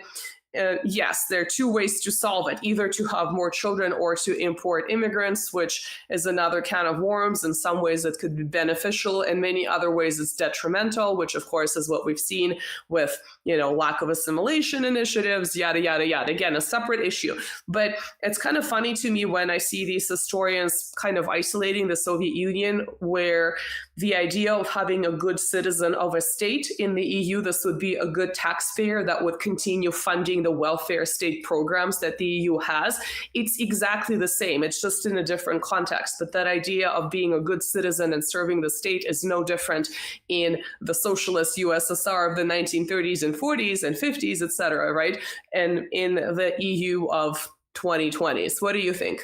yes, there are two ways to solve it, either to have more children or to import immigrants, which is another can of worms. In some ways it could be beneficial, in many other ways it's detrimental, which of course is what we've seen with, lack of assimilation initiatives, yada, yada, yada. Again, a separate issue. But it's kind of funny to me when I see these historians kind of isolating the Soviet Union, where the idea of having a good citizen of a state in the EU, this would be a good taxpayer that would continue funding the welfare state programs that the EU has. It's exactly the same. It's just in a different context. But that idea of being a good citizen and serving the state is no different in the socialist USSR of the 1930s and 40s and 50s, etc., right? And in the EU of 2020s. What do you think?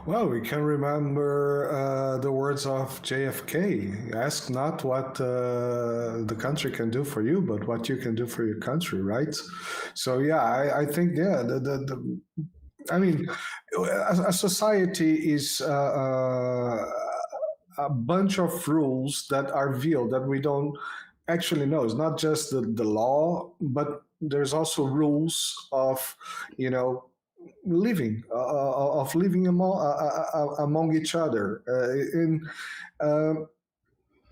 Well, we can remember the words of JFK. Ask not what the country can do for you, but what you can do for your country, right? So, yeah, I think, yeah, a society is a bunch of rules that are veiled, that we don't actually know. It's not just the law, but there's also rules of, living among each other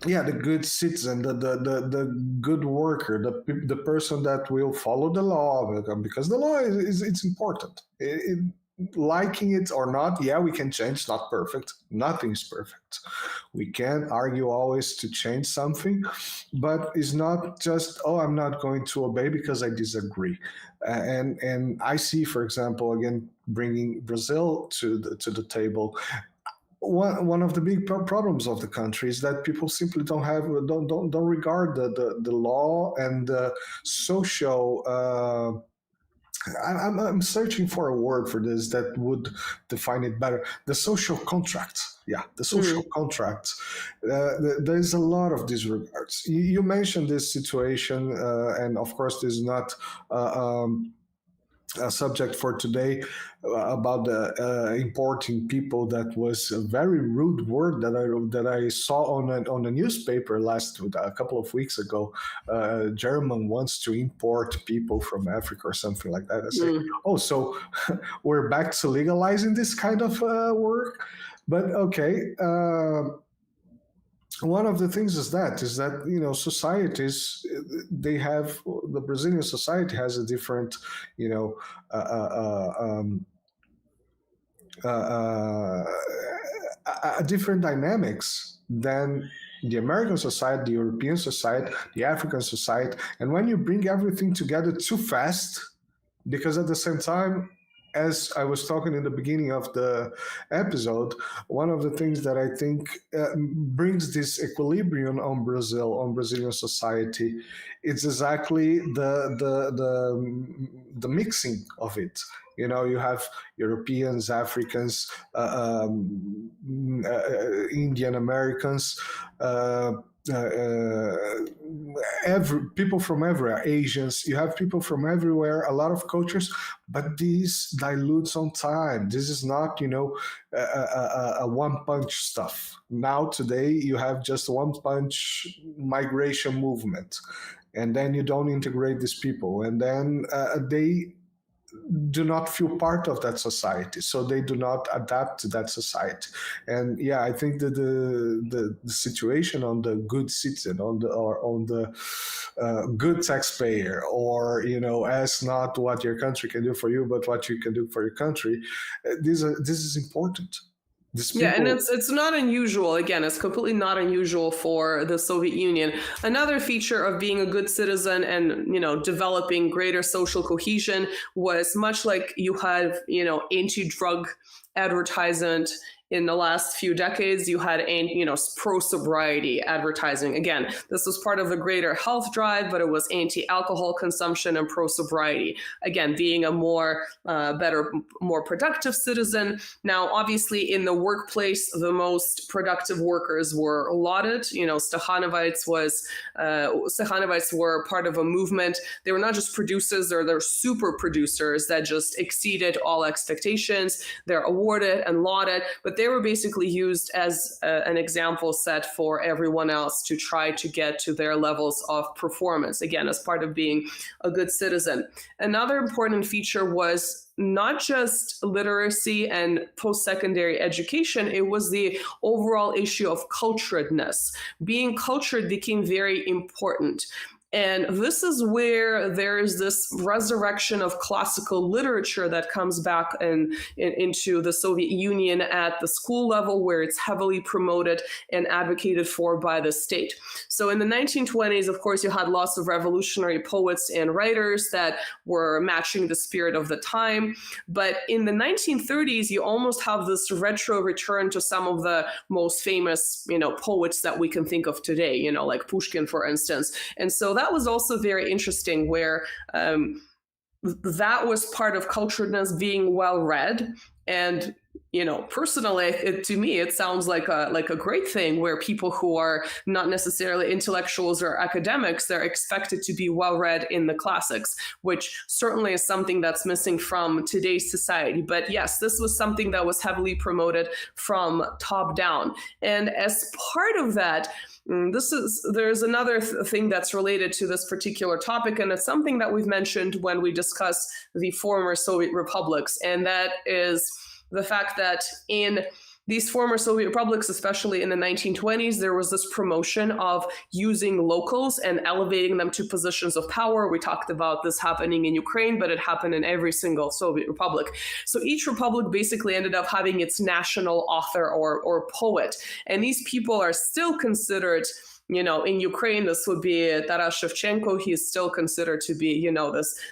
the good citizen, the good worker, the person that will follow the law, because the law it's important. Liking it or not, yeah, we can change. Not perfect. Nothing's perfect. We can't argue always to change something, but it's not just, I'm not going to obey because I disagree. And I see, for example, again, bringing Brazil to the table. One of the big problems of the country is that people simply don't regard the law and the social. I'm searching for a word for this that would define it better. The social contract. Yeah, the social contract. There's a lot of disregards. You mentioned this situation, and of course, this is not a subject for today about the importing people. That was a very rude word that I saw on a newspaper a couple of weeks ago. German wants to import people from Africa or something like that. I say, so we're back to legalizing this kind of work. But okay. One of the things is that societies, they have, the Brazilian society has a different different dynamics than the American society, the European society, the African society. And when you bring everything together too fast, because at the same time, as I was talking in the beginning of the episode, one of the things that I think brings this equilibrium on Brazilian society, it's exactly the mixing of it. You have Europeans, Africans, Indian Americans, people from everywhere, Asians. You have people from everywhere, a lot of cultures, but this dilutes on time. This is not, a one-punch stuff. Now, today, you have just one-punch migration movement, and then you don't integrate these people, and then they do not feel part of that society, so they do not adapt to that society. And yeah, I think that the situation on the good citizen, on the good taxpayer, or ask not what your country can do for you, but what you can do for your country. This is important. And it's not unusual. Again, it's completely not unusual for the Soviet Union. Another feature of being a good citizen and, developing greater social cohesion was much like you had, anti-drug advertisement in the last few decades. You had, pro-sobriety advertising. Again, this was part of the greater health drive, but it was anti-alcohol consumption and pro-sobriety. Again, being a more productive citizen. Now, obviously, in the workplace, the most productive workers were lauded. Stakhanovites were part of a movement. They were not just producers; they're super producers that just exceeded all expectations. They're awarded and lauded, but they were basically used as an example set for everyone else to try to get to their levels of performance, again, as part of being a good citizen. Another important feature was not just literacy and post-secondary education, it was the overall issue of culturedness. Being cultured became very important. And this is where there is this resurrection of classical literature that comes back into the Soviet Union at the school level, where it's heavily promoted and advocated for by the state. So in the 1920s, of course, you had lots of revolutionary poets and writers that were matching the spirit of the time. But in the 1930s, you almost have this retro return to some of the most famous, poets that we can think of today, like Pushkin, for instance. And so that was also very interesting, where that was part of culturedness, being well read. And personally, to me, it sounds like a great thing, where people who are not necessarily intellectuals or academics, they're expected to be well read in the classics, which certainly is something that's missing from today's society. But yes, this was something that was heavily promoted from top down. And as part of that, there's another thing that's related to this particular topic, and it's something that we've mentioned when we discuss the former Soviet republics, and that is the fact that in these former Soviet republics, especially in the 1920s, there was this promotion of using locals and elevating them to positions of power. We talked about this happening in Ukraine, but it happened in every single Soviet republic. So each republic basically ended up having its national author or poet. And these people are still considered, in Ukraine, this would be Taras Shevchenko. He is still considered to be,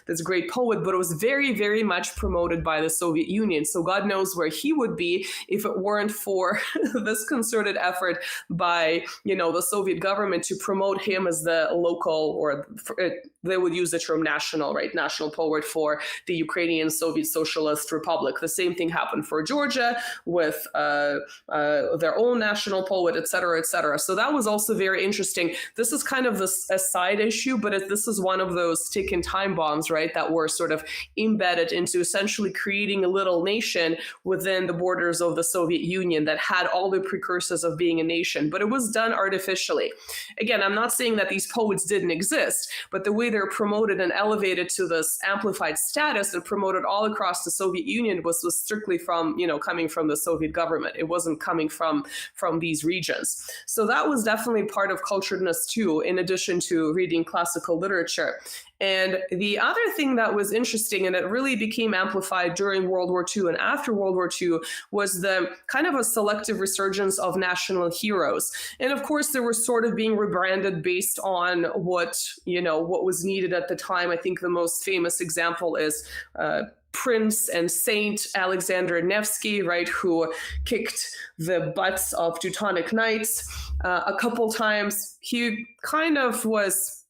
this great poet, but it was very, very much promoted by the Soviet Union. So God knows where he would be if it weren't for this concerted effort by, the Soviet government to promote him as the local, or they would use the term national, right? National poet for the Ukrainian Soviet Socialist Republic. The same thing happened for Georgia with their own national poet, et cetera, et cetera. So that was also very interesting. This is kind of a side issue, but this is one of those ticking time bombs, right, that were sort of embedded into essentially creating a little nation within the borders of the Soviet Union that had all the precursors of being a nation, but it was done artificially. Again, I'm not saying that these poets didn't exist, but the way they're promoted and elevated to this amplified status and promoted all across the Soviet Union was strictly from, coming from the Soviet government. It wasn't coming from these regions. So that was definitely part of culturedness too, in addition to reading classical literature. And the other thing that was interesting, and it really became amplified during World War II and after World War II, was the kind of a selective resurgence of national heroes. And of course, they were sort of being rebranded based on what was needed at the time. I think the most famous example is Prince and Saint Alexander Nevsky, right, who kicked the butts of Teutonic Knights a couple times. He kind of was,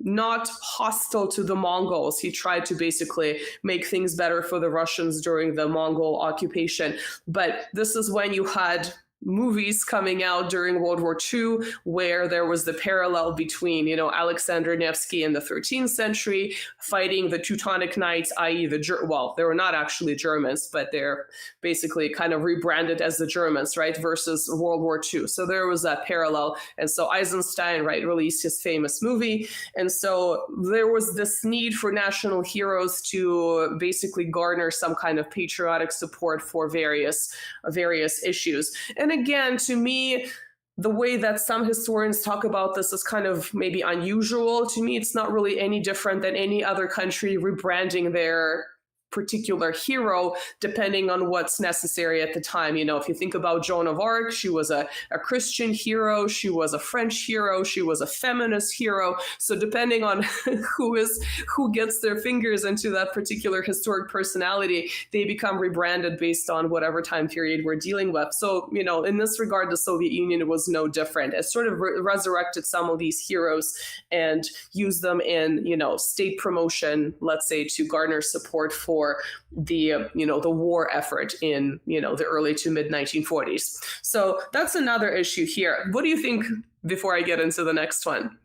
not hostile to the Mongols. He tried to basically make things better for the Russians during the Mongol occupation. But this is when you had movies coming out during World War II, where there was the parallel between, Alexander Nevsky in the 13th century fighting the Teutonic Knights, i.e. they were not actually Germans, but they're basically kind of rebranded as the Germans, right, versus World War II. So there was that parallel. And so Eisenstein, right, released his famous movie. And so there was this need for national heroes to basically garner some kind of patriotic support for various issues. And again, to me, the way that some historians talk about this is kind of maybe unusual. To me, it's not really any different than any other country rebranding their particular hero depending on what's necessary at the time. If you think about Joan of Arc, she was a Christian hero, she was a French hero, she was a feminist hero. So depending on who gets their fingers into that particular historic personality, they become rebranded based on whatever time period we're dealing with. So, in this regard, the Soviet Union was no different. It sort of resurrected some of these heroes and used them in, state promotion, let's say, to garner support for the war effort in the early to mid 1940s. So that's another issue here. What do you think before I get into the next one?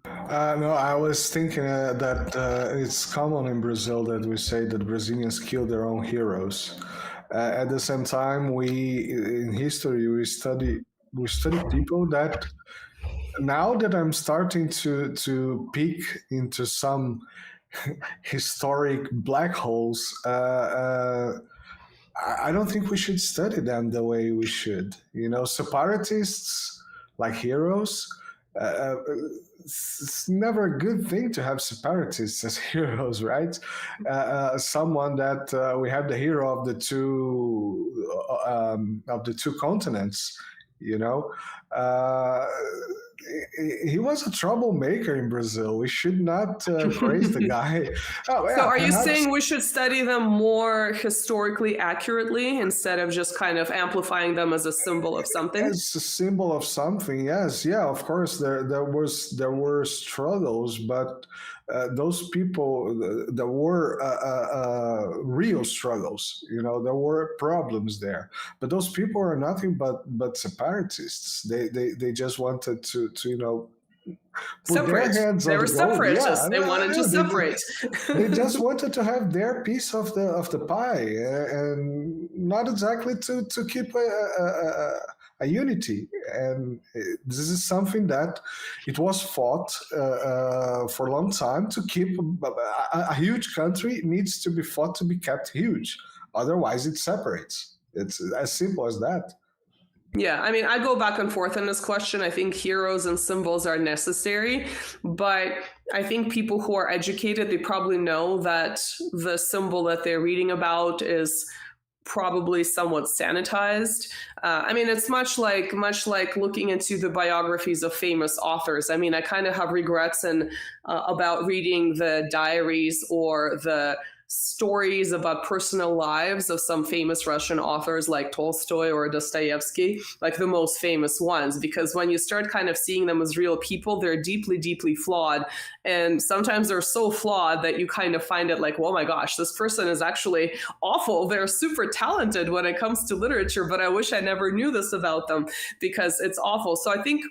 No, I was thinking that it's common in Brazil that we say that Brazilians kill their own heroes. At the same time, in history we study people that, now that I'm starting to peek into some historic black holes, I don't think we should study them the way we should. Separatists like heroes. It's never a good thing to have separatists as heroes, right? Someone that we have the hero of the two continents. He was a troublemaker in Brazil. We should not praise the guy. So are you saying we should study them more historically accurately instead of just kind of amplifying them as a symbol of something? As a symbol of something, yes. Yeah, of course, there were struggles, but those people, there were real struggles. There were problems there. But those people are nothing but separatists. They just wanted to separate. They were separatists. They wanted to separate. They just wanted to have their piece of the pie, and not exactly to keep a unity. And this is something that it was fought for a long time to keep. A huge country needs to be fought to be kept huge. Otherwise, it separates. It's as simple as that. Yeah, I mean, I go back and forth on this question. I think heroes and symbols are necessary, but I think people who are educated, they probably know that the symbol that they're reading about is probably somewhat sanitized. I mean, it's much like looking into the biographies of famous authors. I mean, I kind of have regrets about reading the diaries or the stories about personal lives of some famous Russian authors like Tolstoy or Dostoevsky, like the most famous ones, because when you start kind of seeing them as real people, they're deeply, deeply flawed. And sometimes they're so flawed that you kind of find it like, oh my gosh, this person is actually awful. They're super talented when it comes to literature, but I wish I never knew this about them because it's awful. So I think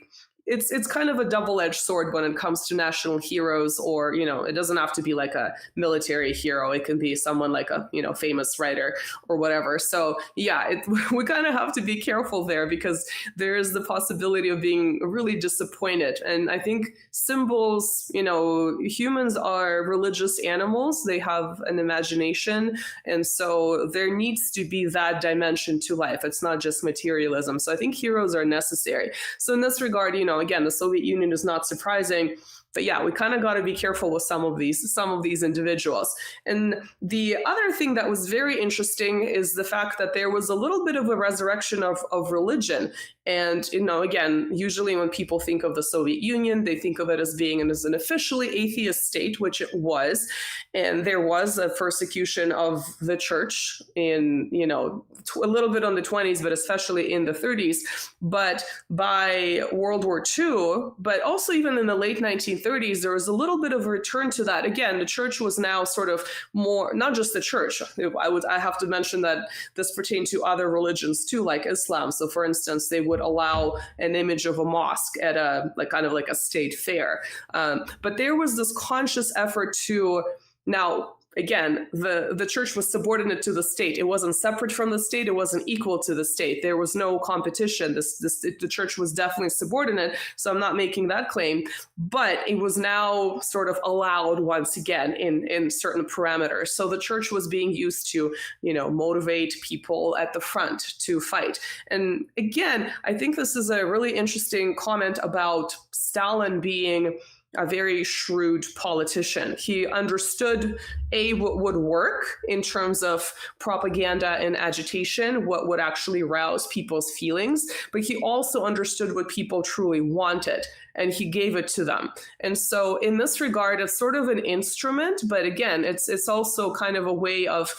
it's kind of a double-edged sword when it comes to national heroes, or, it doesn't have to be like a military hero. It can be someone like a, famous writer or whatever. So yeah, we kind of have to be careful there because there is the possibility of being really disappointed. And I think symbols, humans are religious animals. They have an imagination. And so there needs to be that dimension to life. It's not just materialism. So I think heroes are necessary. So in this regard, again, the Soviet Union is not surprising, but yeah, we kind of got to be careful with some of these individuals. And the other thing that was very interesting is the fact that there was a little bit of a resurrection of religion. And, again, usually when people think of the Soviet Union, they think of it as being an officially atheist state, which it was. And there was a persecution of the church in, a little bit on the 20s, but especially in the 30s. But by World War II, but also even in the late 1930s, there was a little bit of a return to that. Again, the church was now sort of more, not just the church. I have to mention that this pertained to other religions too, like Islam. So for instance, they would allow an image of a mosque at a kind of like a state fair. But there was this conscious effort to now, again, the church was subordinate to the state. It wasn't separate from the state. It wasn't equal to the state. There was no competition. The church was definitely subordinate. So I'm not making that claim, but it was now sort of allowed once again in certain parameters. So the church was being used to, motivate people at the front to fight. And again, I think this is a really interesting comment about Stalin being a very shrewd politician. He understood what would work in terms of propaganda and agitation, what would actually rouse people's feelings, but he also understood what people truly wanted, and he gave it to them. And so in this regard, it's sort of an instrument, but again, it's also kind of a way of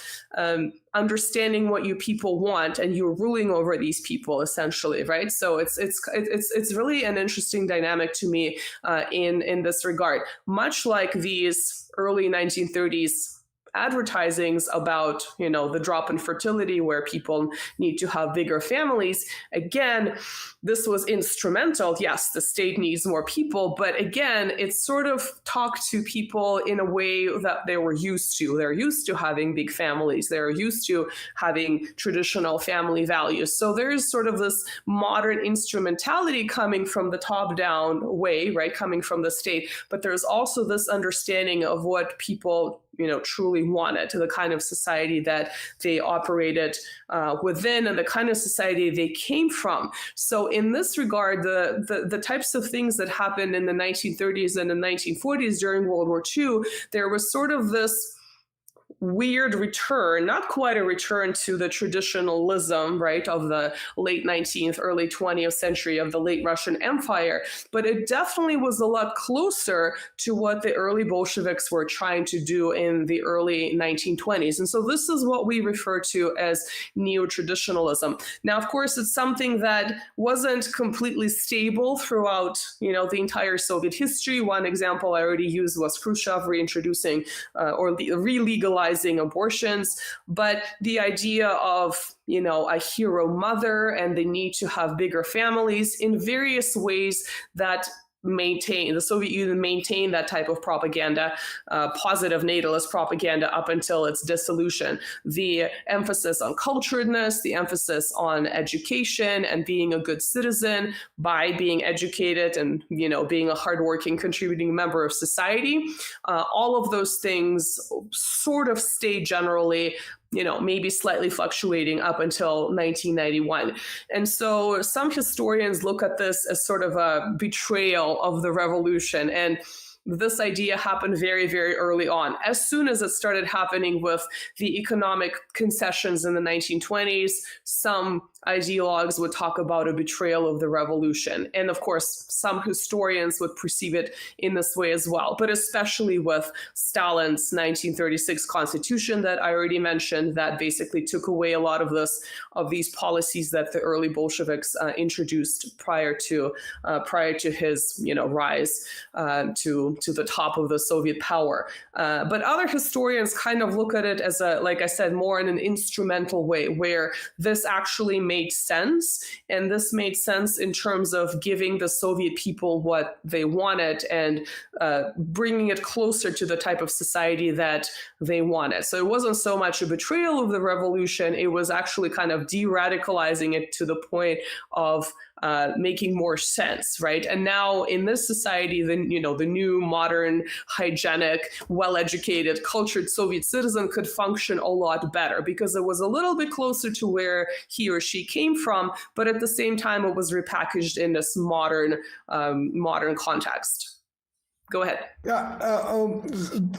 understanding what you people want, and you're ruling over these people essentially, right? So it's really an interesting dynamic to me in this regard, much like these early 1930s advertisings about, the drop in fertility where people need to have bigger families. Again, this was instrumental. Yes, the state needs more people, but again, it sort of talked to people in a way that they were used to. They're used to having big families. They're used to having traditional family values. So there's sort of this modern instrumentality coming from the top-down way, right, coming from the state, but there's also this understanding of what people truly wanted, to the kind of society that they operated within and the kind of society they came from. So in this regard, the types of things that happened in the 1930s and the 1940s during World War II, there was sort of this weird return, not quite a return to the traditionalism, right, of the late 19th, early 20th century, of the late Russian Empire, but it definitely was a lot closer to what the early Bolsheviks were trying to do in the early 1920s. And so this is what we refer to as neo-traditionalism. Now, of course, it's something that wasn't completely stable throughout, the entire Soviet history. One example I already used was Khrushchev reintroducing or re-legalizing abortions, but the idea of, a hero mother and the need to have bigger families in various ways that the Soviet Union maintained that type of propaganda, positive natalist propaganda, up until its dissolution. The emphasis on culturedness, the emphasis on education and being a good citizen by being educated and, being a hardworking, contributing member of society, all of those things sort of stay generally, maybe slightly fluctuating up until 1991. And so some historians look at this as sort of a betrayal of the revolution. And this idea happened very, very early on. As soon as it started happening with the economic concessions in the 1920s, some ideologues would talk about a betrayal of the revolution. And of course, some historians would perceive it in this way as well, but especially with Stalin's 1936 constitution that I already mentioned, that basically took away a lot of these policies that the early Bolsheviks introduced prior to his rise to the top of the Soviet power. But other historians kind of look at it as like I said, more in an instrumental way, where this actually made sense. And this made sense in terms of giving the Soviet people what they wanted and bringing it closer to the type of society that they wanted. So it wasn't so much a betrayal of the revolution, it was actually kind of de-radicalizing it to the point of making more sense, right? And now in this society, the new, modern, hygienic, well-educated, cultured Soviet citizen could function a lot better because it was a little bit closer to where he or she came from, but at the same time, it was repackaged in this modern context. Go ahead. Yeah,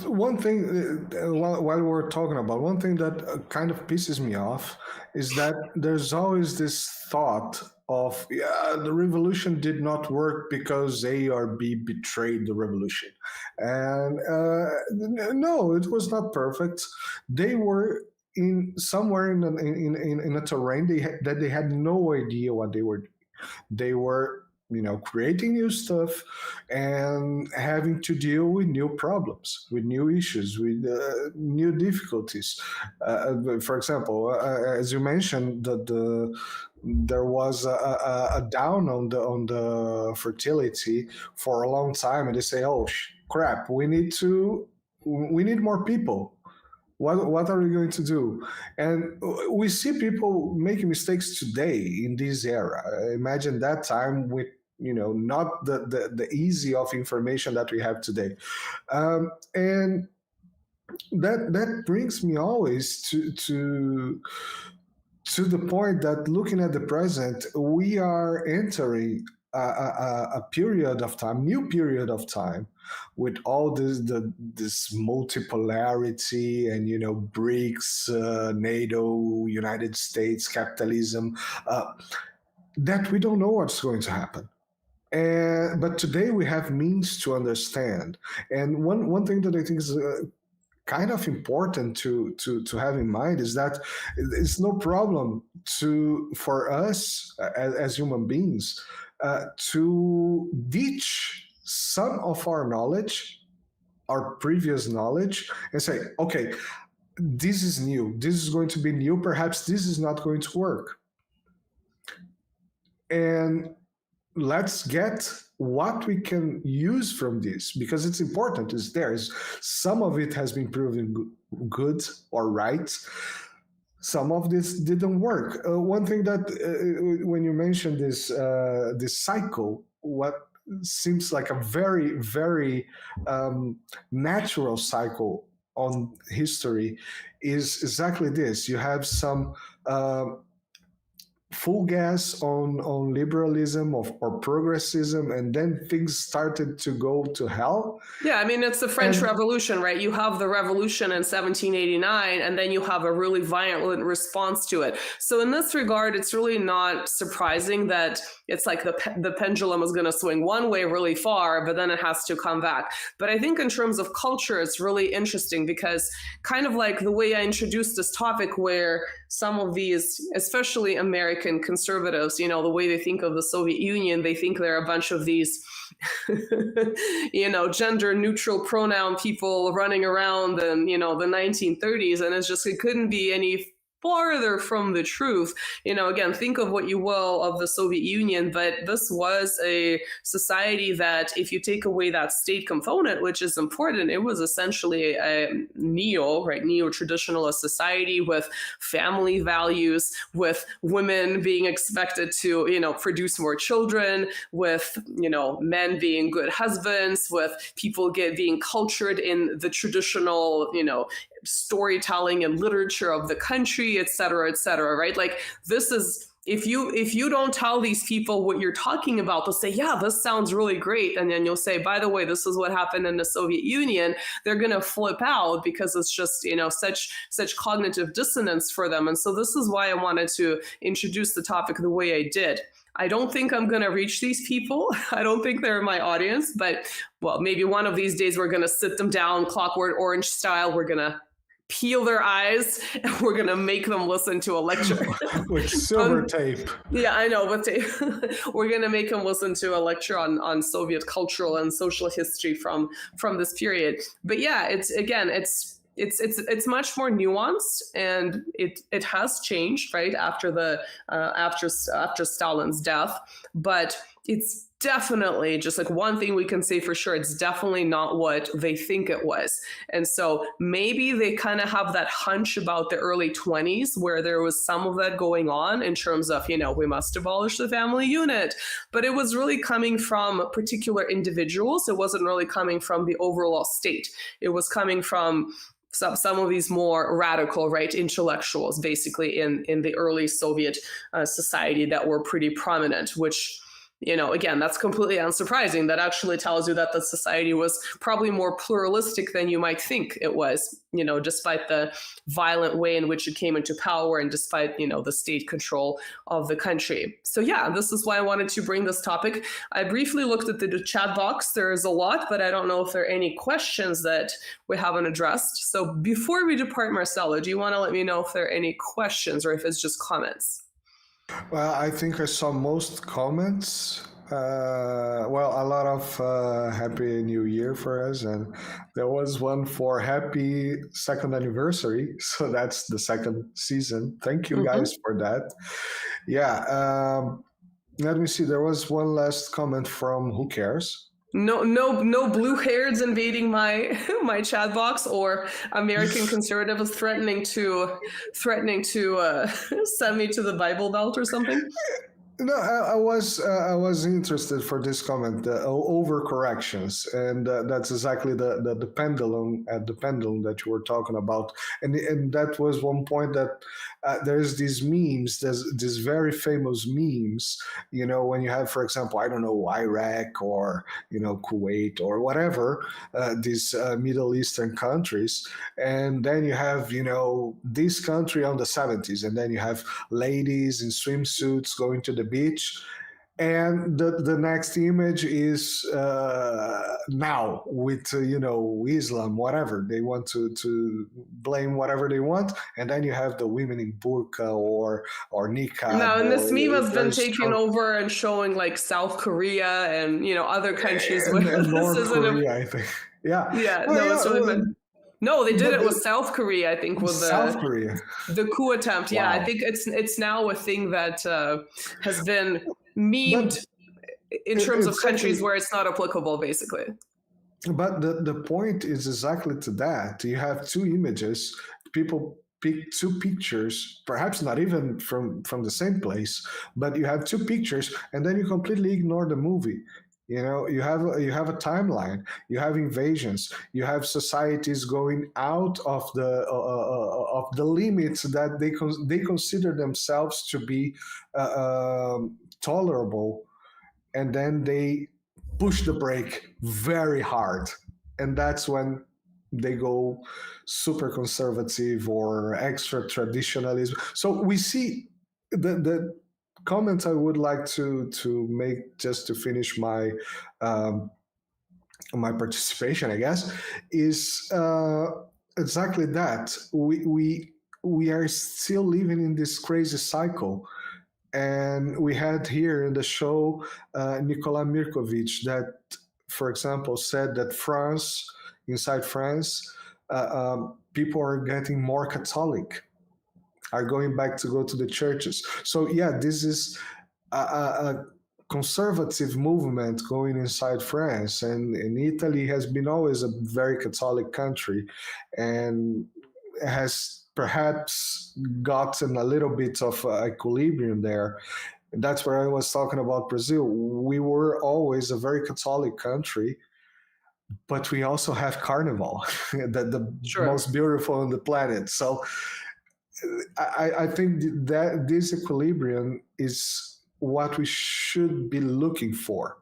one thing, while we're talking about, one thing that kind of pisses me off is that there's always this thought of, the revolution did not work because A or B betrayed the revolution. And no, it was not perfect. They were somewhere in a terrain that they had no idea what they were doing. They were creating new stuff and having to deal with new problems, with new issues, with new difficulties. For example, as you mentioned, there was a down on the fertility for a long time, and they say, "Oh crap, we need more people. What are we going to do?" And we see people making mistakes today in this era. Imagine that time with not the easy of information that we have today, and that brings me always to the point that looking at the present, we are entering a period of time, new period of time, with all this multipolarity and BRICS, NATO, United States, capitalism, that we don't know what's going to happen. But today we have means to understand. And one thing that I think is kind of important to have in mind is that it's no problem for us as human beings to ditch some of our knowledge our previous knowledge and say, okay, this is new. This is going to be new. Perhaps this is not going to work. And let's get what we can use from this, because it's important. It's there. Some of it has been proven good or right. Some of this didn't work. One thing that when you mentioned this cycle, what seems like a very, very natural cycle on history is exactly this. You have some full gas on liberalism or progressism, and then things started to go to hell. Yeah, I mean, it's the French Revolution, right? You have the revolution in 1789, and then you have a really violent response to it. So in this regard, it's really not surprising that it's like the pendulum is going to swing one way really far, but then it has to come back. But I think in terms of culture, it's really interesting because kind of like the way I introduced this topic, where some of these, especially American conservatives, you know, the way they think of the Soviet Union, they think they're a bunch of these, you know, gender neutral pronoun people running around in, you know, the 1930s. And it's just, it couldn't be any farther from the truth. You know, again, think of what you will of the Soviet Union, but this was a society that, if you take away that state component, which is important, it was essentially a neo-traditionalist society with family values, with women being expected to, you know, produce more children, with, you know, men being good husbands, with people being cultured in the traditional, you know, storytelling and literature of the country, et cetera, right? Like, this is, if you don't tell these people what you're talking about, they'll say, yeah, this sounds really great. And then you'll say, by the way, this is what happened in the Soviet Union. They're going to flip out because it's just, you know, such cognitive dissonance for them. And so this is why I wanted to introduce the topic the way I did. I don't think I'm going to reach these people. I don't think they're my audience, but, well, maybe one of these days we're going to sit them down, Clockwork Orange style. We're going to peel their eyes and we're going to make them listen to a lecture. With silver tape. Yeah, I know, but we're going to make them listen to a lecture on Soviet cultural and social history from this period. But yeah, it's much more nuanced, and it has changed, right, after after Stalin's death. But it's definitely, just like one thing we can say for sure, it's definitely not what they think it was. And so maybe they kind of have that hunch about the early 20s where there was some of that going on in terms of, you know, we must abolish the family unit. But it was really coming from particular individuals. It wasn't really coming from the overall state. It was coming from some of these more radical, right, intellectuals, basically in the early Soviet society that were pretty prominent, which, you know, again, that's completely unsurprising. That actually tells you that the society was probably more pluralistic than you might think it was, you know, despite the violent way in which it came into power and despite, you know, the state control of the country. So yeah, this is why I wanted to bring this topic. I briefly looked at the chat box. There's a lot, but I don't know if there are any questions that we haven't addressed. So before we depart, Marcelo, do you want to let me know if there are any questions or if it's just comments? Well, I think I saw most comments. A lot of Happy New Year for us. And there was one for Happy Second Anniversary. So that's the second season. Thank you guys for that. Yeah. Let me see. There was one last comment from Who Cares? No blue hairs invading my chat box, or American conservatives threatening to send me to the Bible Belt or something. No, I was interested for this comment, overcorrections, and that's exactly the pendulum that you were talking about, and that was one point that there's these memes, there's these very famous memes, you know, when you have, for example, I don't know, Iraq or, you know, Kuwait or whatever, these Middle Eastern countries, and then you have, you know, this country on the 70s, and then you have ladies in swimsuits going to the beach, and the next image is now with you know, Islam, whatever they want to blame, whatever they want, and then you have the women in burqa or niqab. No, and this meme has been taking over and showing like South Korea and, you know, other countries. And North Korea, I think. Yeah. Yeah, Well, no, yeah, that's really well, bad. No, they did but it with South Korea, I think, with South Korea. the coup attempt. Yeah, I Wow. think it's now a thing that has been memed in terms of countries exactly- where it's not applicable, basically. But the point is exactly to that. You have two images. People pick two pictures, perhaps not even from the same place, but you have two pictures, and then you completely ignore the movie. You know, you have a timeline. You have invasions. You have societies going out of the limits that they consider themselves to be tolerable, and then they push the brake very hard, and that's when they go super conservative or extra traditionalism. So we see the comment I would like to make, just to finish my my participation, I guess, is exactly that. We are still living in this crazy cycle. And we had here in the show Nicola Mirkovic that, for example, said that inside France, people are getting more Catholic, are going back to go to the churches. So yeah, this is a conservative movement going inside France, and Italy has been always a very Catholic country, and has perhaps gotten a little bit of equilibrium there. That's where I was talking about Brazil. We were always a very Catholic country, but we also have Carnival, the Sure. most beautiful on the planet. So I think that this equilibrium is what we should be looking for.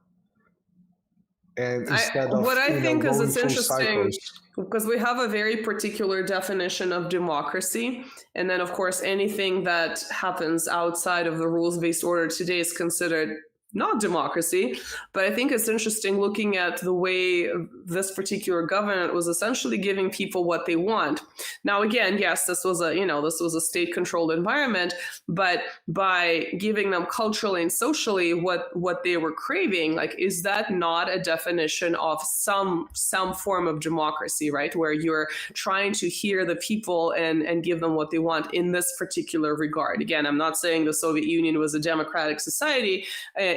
And instead of what I think is going it's through interesting, cycles. because we have a very particular definition of democracy, and then of course anything that happens outside of the rules-based order today is considered not democracy. But I think it's interesting looking at the way this particular government was essentially giving people what they want. Now, again, yes, this was a state-controlled environment, but by giving them culturally and socially what they were craving, like, is that not a definition of some form of democracy, right? Where you're trying to hear the people and give them what they want in this particular regard. Again, I'm not saying the Soviet Union was a democratic society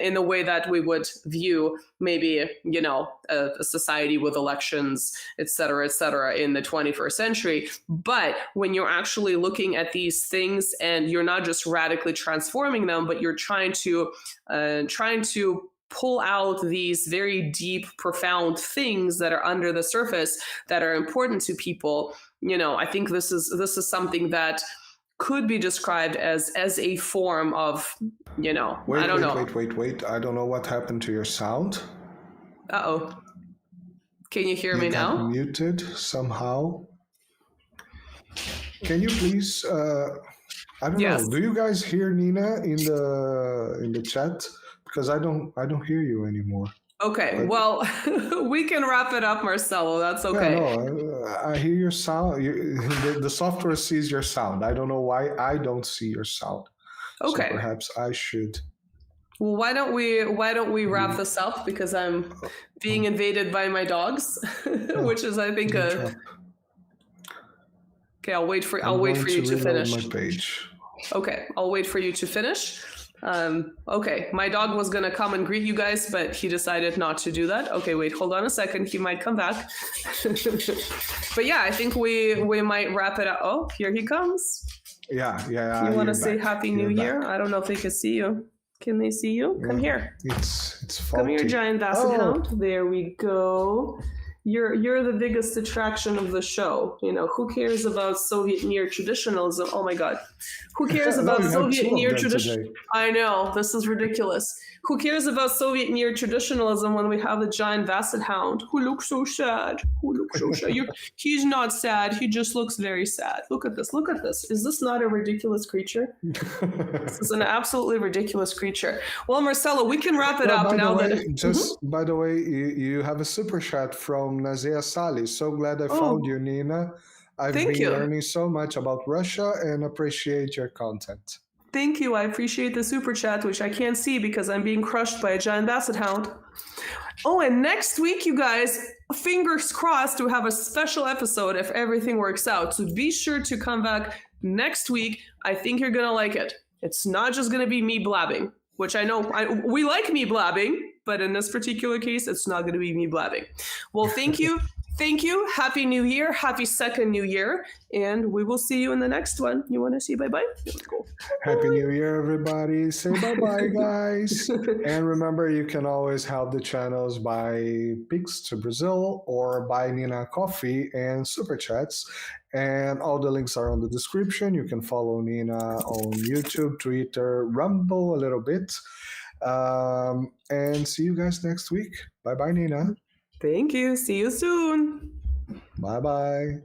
in the way that we would view maybe, a society with elections, et cetera, in the 21st century. But when you're actually looking at these things and you're not just radically transforming them, but you're trying to pull out these very deep, profound things that are under the surface that are important to people, I think this is something that could be described as a form of, I don't know. Wait. I don't know what happened to your sound. Uh-oh. Can you hear me You got now? muted somehow. Can you please, I don't Yes. know, do you guys hear Nina in the chat? Because I don't hear you anymore. Okay, well, we can wrap it up, Marcelo. That's okay. Yeah, no, I hear your sound. The software sees your sound. I don't know why I don't see your sound. Okay. So perhaps I should. Well, why don't we wrap this up, because I'm being invaded by my dogs, which is, I think, Okay, I'll wait for you to finish. My page. Okay, I'll wait for you to finish. Okay, my dog was gonna come and greet you guys, but he decided not to do that. Okay, wait, hold on a second. He might come back. But yeah, I think we might wrap it up. Oh, here he comes. Yeah. You want to say back. Happy New You're Year? back. I don't know if they can see you. Can they see you? Come here. It's Come here, faulty. giant basset hound. There we go. You're the biggest attraction of the show. Who cares about Soviet near traditionalism? Oh my God. Who cares No, about you have Soviet two of near them tradition? today. I know, this is ridiculous. Who cares about Soviet near traditionalism when we have the giant basset hound who looks so sad? He's not sad. He just looks very sad. Look at this. Is this not a ridiculous creature? This is an absolutely ridiculous creature. Well, Marcelo, we can wrap it up now. By the way, you have a super chat from Nazia Sali. So glad I found you, Nina. I've Thank been you. learning so much about Russia and appreciate your content. Thank you. I appreciate the super chat, which I can't see because I'm being crushed by a giant basset hound. Oh, and next week, you guys, fingers crossed, we have a special episode if everything works out. So be sure to come back next week. I think you're going to like it. It's not just going to be me blabbing, which I know we like me blabbing, but in this particular case, it's not going to be me blabbing. Well, thank you. Thank you. Happy New Year. Happy second New Year. And we will see you in the next one. You want to say bye-bye? Cool. Happy New Year, everybody. Say bye-bye, guys. And remember, you can always help the channels by Pix to Brazil or buy Nina coffee and super chats. And all the links are on the description. You can follow Nina on YouTube, Twitter, Rumble a little bit. And see you guys next week. Bye-bye, Nina. Thank you. See you soon. Bye-bye.